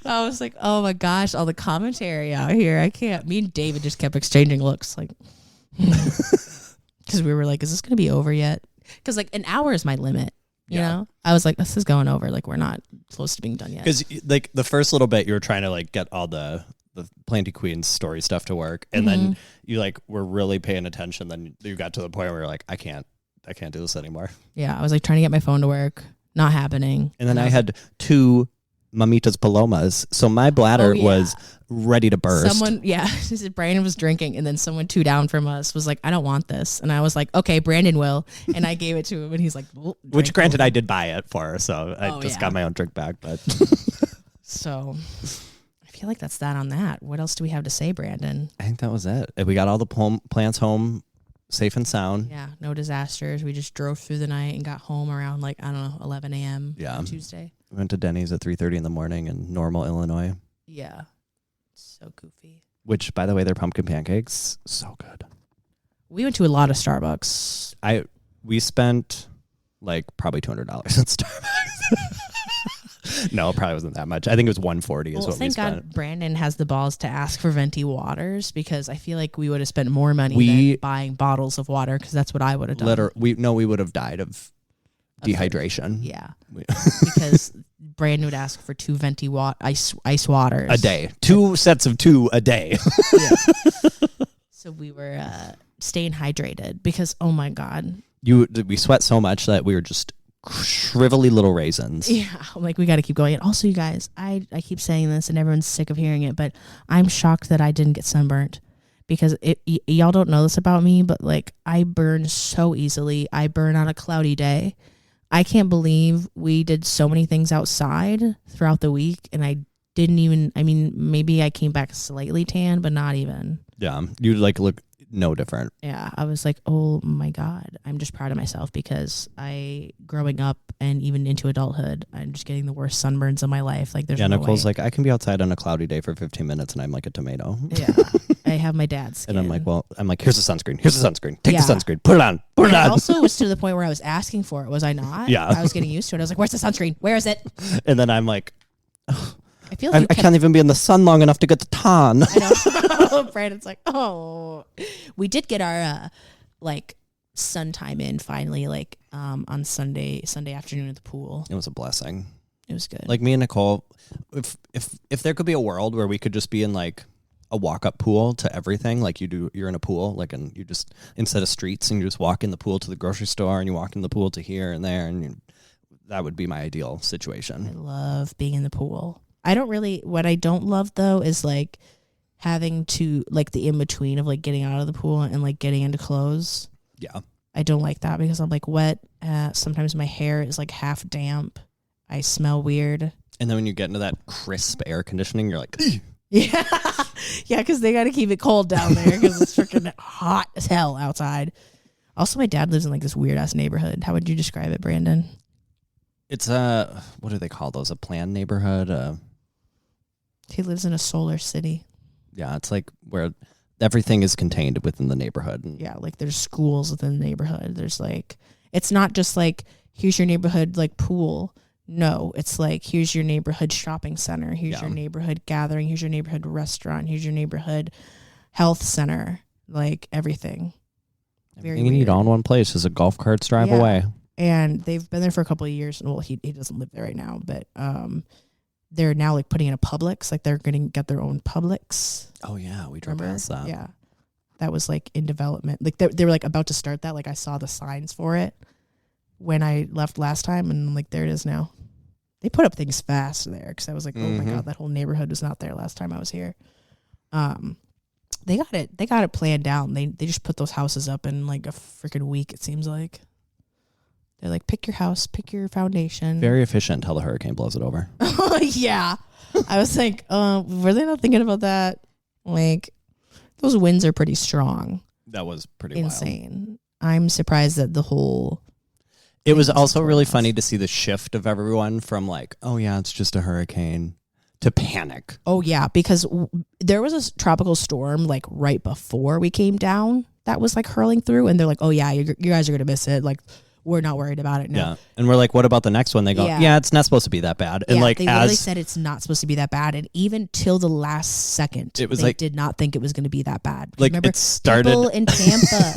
I was like, oh my gosh, all the commentary out here. I can't. Me and David just kept exchanging looks like, because we were like, is this going to be over yet? Because like an hour is my limit. You know, I was like, this is going over. Like we're not close to being done yet. Because like the first little bit, you were trying to like get all the Planty Queen's story stuff to work, and then you like were really paying attention. Then you got to the point where you're like, I can't do this anymore. Yeah, I was like trying to get my phone to work, not happening. And then I had 2 mamitas palomas, so my bladder was ready to burst. Someone, Brandon was drinking, and then someone 2 down from us was like, I don't want this. And I was like, okay, Brandon will. And I gave it to him, and he's like, which granted, I did buy it for her, so I just got my own drink back. But so I feel like that's that on that. What else do we have to say, Brandon? I think that was it. We got all the plants home safe and sound. Yeah, no disasters. We just drove through the night and got home around like, I don't know, 11 a.m. on Tuesday. We went to Denny's at 3:30 in the morning in Normal, Illinois. Yeah. So goofy. Which, by the way, their pumpkin pancakes, so good. We went to a lot of Starbucks. We spent like probably $200 at Starbucks. No, it probably wasn't that much. I think it was $140 is what we spent. Thank God Brandon has the balls to ask for venti waters, because I feel like we would have spent more money than buying bottles of water, because that's what I would have done. We would have died of dehydration. Yeah. Because Brandon would ask for 2 venti ice waters a day. 2 sets of 2 a day. So we were staying hydrated because, oh my God. We sweat so much that we were just shrivelly little raisins. Yeah, I'm like, we got to keep going. And also, you guys, I keep saying this and everyone's sick of hearing it, but I'm shocked that I didn't get sunburnt, because y'all don't know this about me, but like I burn so easily. I burn on a cloudy day. I can't believe we did so many things outside throughout the week, and I didn't even, I mean, maybe I came back slightly tan, but not even. Yeah, you like look no different. Yeah, I was like, oh my God, I'm just proud of myself, because growing up and even into adulthood, I'm just getting the worst sunburns of my life. Like there's no Nicole's way. like, I can be outside on a cloudy day for 15 minutes and I'm like a tomato. Yeah, I have my dad's skin. And I'm like, here's the sunscreen. Here's the sunscreen. Take the sunscreen. Put it on. Put it on. I also was to the point where I was asking for it. Was I not? Yeah. I was getting used to it. I was like, where's the sunscreen? Where is it? And then I'm like, I feel like I can't even be in the sun long enough to get the tan. I know. Brandon's like, oh. We did get our like sun time in finally, like on Sunday afternoon at the pool. It was a blessing. It was good. Like me and Nicole, if there could be a world where we could just be in like a walk-up pool to everything, like you're in a pool, like, and you just, instead of streets, and you just walk in the pool to the grocery store, and you walk in the pool to here and there, and that would be my ideal situation. I love being in the pool. What I don't love though is like having to, like, the in-between of like getting out of the pool and like getting into clothes. Yeah. I don't like that because I'm like wet. Sometimes my hair is like half damp. I smell weird. And then when you get into that crisp air conditioning, you're like, yeah. Yeah, because they got to keep it cold down there because it's freaking hot as hell outside. Also, my dad lives in like this weird-ass neighborhood. How would you describe it, Brandon? It's what do they call those? A planned neighborhood? He lives in a solar city. Yeah, it's like where everything is contained within the neighborhood. Yeah, like there's schools within the neighborhood. There's like, it's not just like, here's your neighborhood like pool. No, it's like, here's your neighborhood shopping center. Here's your neighborhood gathering. Here's your neighborhood restaurant. Here's your neighborhood health center. Like everything. Everything you need all in one place is a golf cart's drive away. And they've been there for a couple of years. Well, he doesn't live there right now, but they're now like putting in a Publix. Like they're going to get their own Publix. Oh yeah, we drove past that. Yeah, that was like in development. Like they were like about to start that. Like I saw the signs for it when I left last time, and I'm like, there it is now. They put up things fast there because I was like, oh my God, that whole neighborhood was not there last time I was here. They got it planned down. They just put those houses up in like a freaking week, it seems like. They're like, pick your house, pick your foundation. Very efficient until the hurricane blows it over. Yeah. I was like, were they not thinking about that? Like, those winds are pretty strong. That was pretty insane. Wild. I'm surprised that the whole... It was also really funny to see the shift of everyone from like, oh yeah, it's just a hurricane, to panic. Oh yeah, because there was a tropical storm like right before we came down that was like hurling through, and they're like, oh yeah, you guys are going to miss it. Like, we're not worried about it now. Yeah. And we're like, what about the next one? They go, yeah, it's not supposed to be that bad. And like, they literally said it's not supposed to be that bad. And even till the last second, it was they did not think it was going to be that bad. Like, remember, it started... people in Tampa,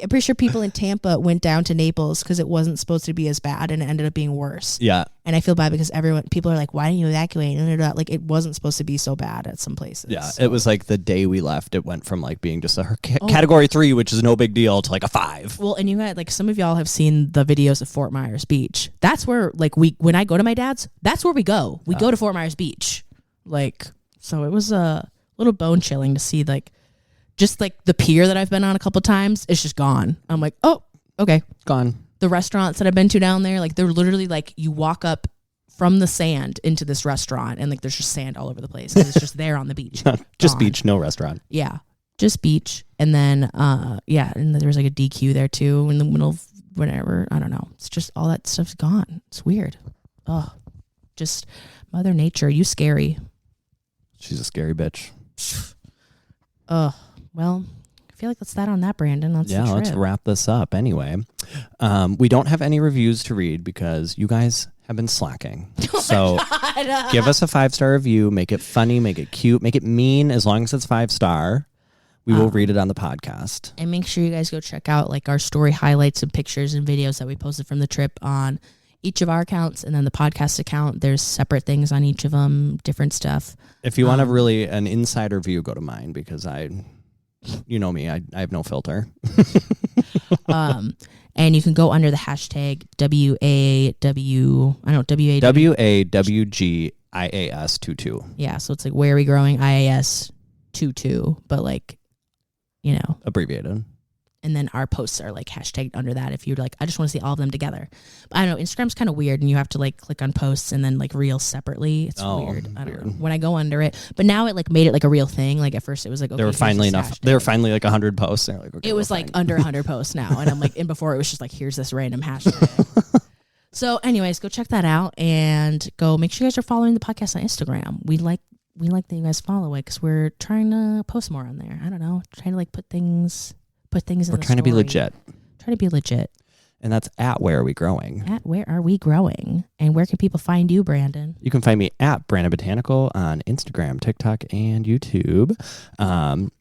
I'm pretty sure people in Tampa went down to Naples because it wasn't supposed to be as bad, and it ended up being worse. Yeah. And I feel bad because people are like, why didn't you evacuate? Like, it wasn't supposed to be so bad at some places. Yeah. So. It was like the day we left, it went from like being just a category 3, which is no big deal, to like a 5. Well, and you had like, some of y'all have seen the videos of Fort Myers Beach. That's where like when I go to my dad's, that's where we go. We go to Fort Myers Beach. Like, so it was a little bone chilling to see like, just like the pier that I've been on a couple times, it's just gone. I'm like, oh, okay. Gone. The restaurants that I've been to down there, like they're literally like, you walk up from the sand into this restaurant and like there's just sand all over the place. And it's just there on the beach. Just beach, no restaurant. Yeah. Just beach. And then, and then there was like a DQ there too in the middle of whatever. I don't know. It's just all that stuff's gone. It's weird. Oh, just Mother Nature. You scary. She's a scary bitch. Well, I feel like that's that on that, Brandon. Let's wrap this up anyway. We don't have any reviews to read because you guys have been slacking. So give us a 5-star review. Make it funny. Make it cute. Make it mean. As long as it's 5-star, we will read it on the podcast. And make sure you guys go check out like our story highlights and pictures and videos that we posted from the trip on each of our accounts, and then the podcast account. There's separate things on each of them, different stuff. If you want really an insider view, go to mine because you know me, I have no filter. And you can go under the hashtag WAWGIAS22. Yeah, so it's like, where are we growing? IAS 22, but like, you know, abbreviated. And then our posts are like hashtagged under that if you're like, I just want to see all of them together. But I don't know, Instagram's kind of weird, and you have to like click on posts and then like reels separately. It's weird. I don't know. When I go under it, but now it like made it like a real thing. Like at first it was like, okay, there were finally like 100 posts. And like, okay, it was like under 100 posts now, and I'm like, and before it was just like, here's this random hashtag. So anyways, go check that out and go make sure you guys are following the podcast on Instagram. We like that you guys follow it because we're trying to post more on there. I don't know, trying to like put things in We're trying to be legit. Try to be legit. And that's at Where Are We Growing? At Where Are We Growing? And where can people find you, Brandon? You can find me at Brandon Botanical on Instagram, TikTok, and YouTube.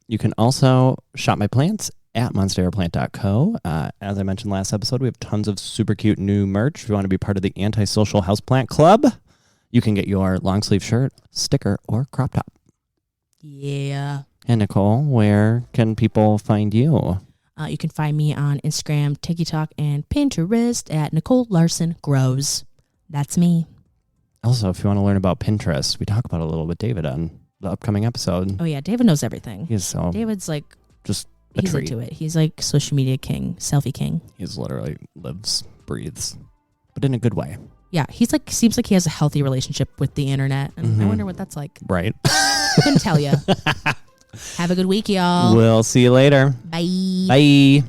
You can also shop my plants at monsterplant.co. As I mentioned last episode, we have tons of super cute new merch. If you want to be part of the Antisocial Houseplant Club, you can get your long sleeve shirt, sticker, or crop top. Yeah. And Nicole, where can people find you? You can find me on Instagram, TikTok, and Pinterest at Nicole Larson Grows. That's me. Also, if you want to learn about Pinterest, we talk about it a little with David on the upcoming episode. Oh yeah, David knows everything. David's like just he's into it. He's like social media king, selfie king. He's literally lives, breathes, but in a good way. Yeah, he's like seems like he has a healthy relationship with the internet, and I wonder what that's like. Right. Couldn't tell you. Have a good week, y'all. We'll see you later. Bye. Bye.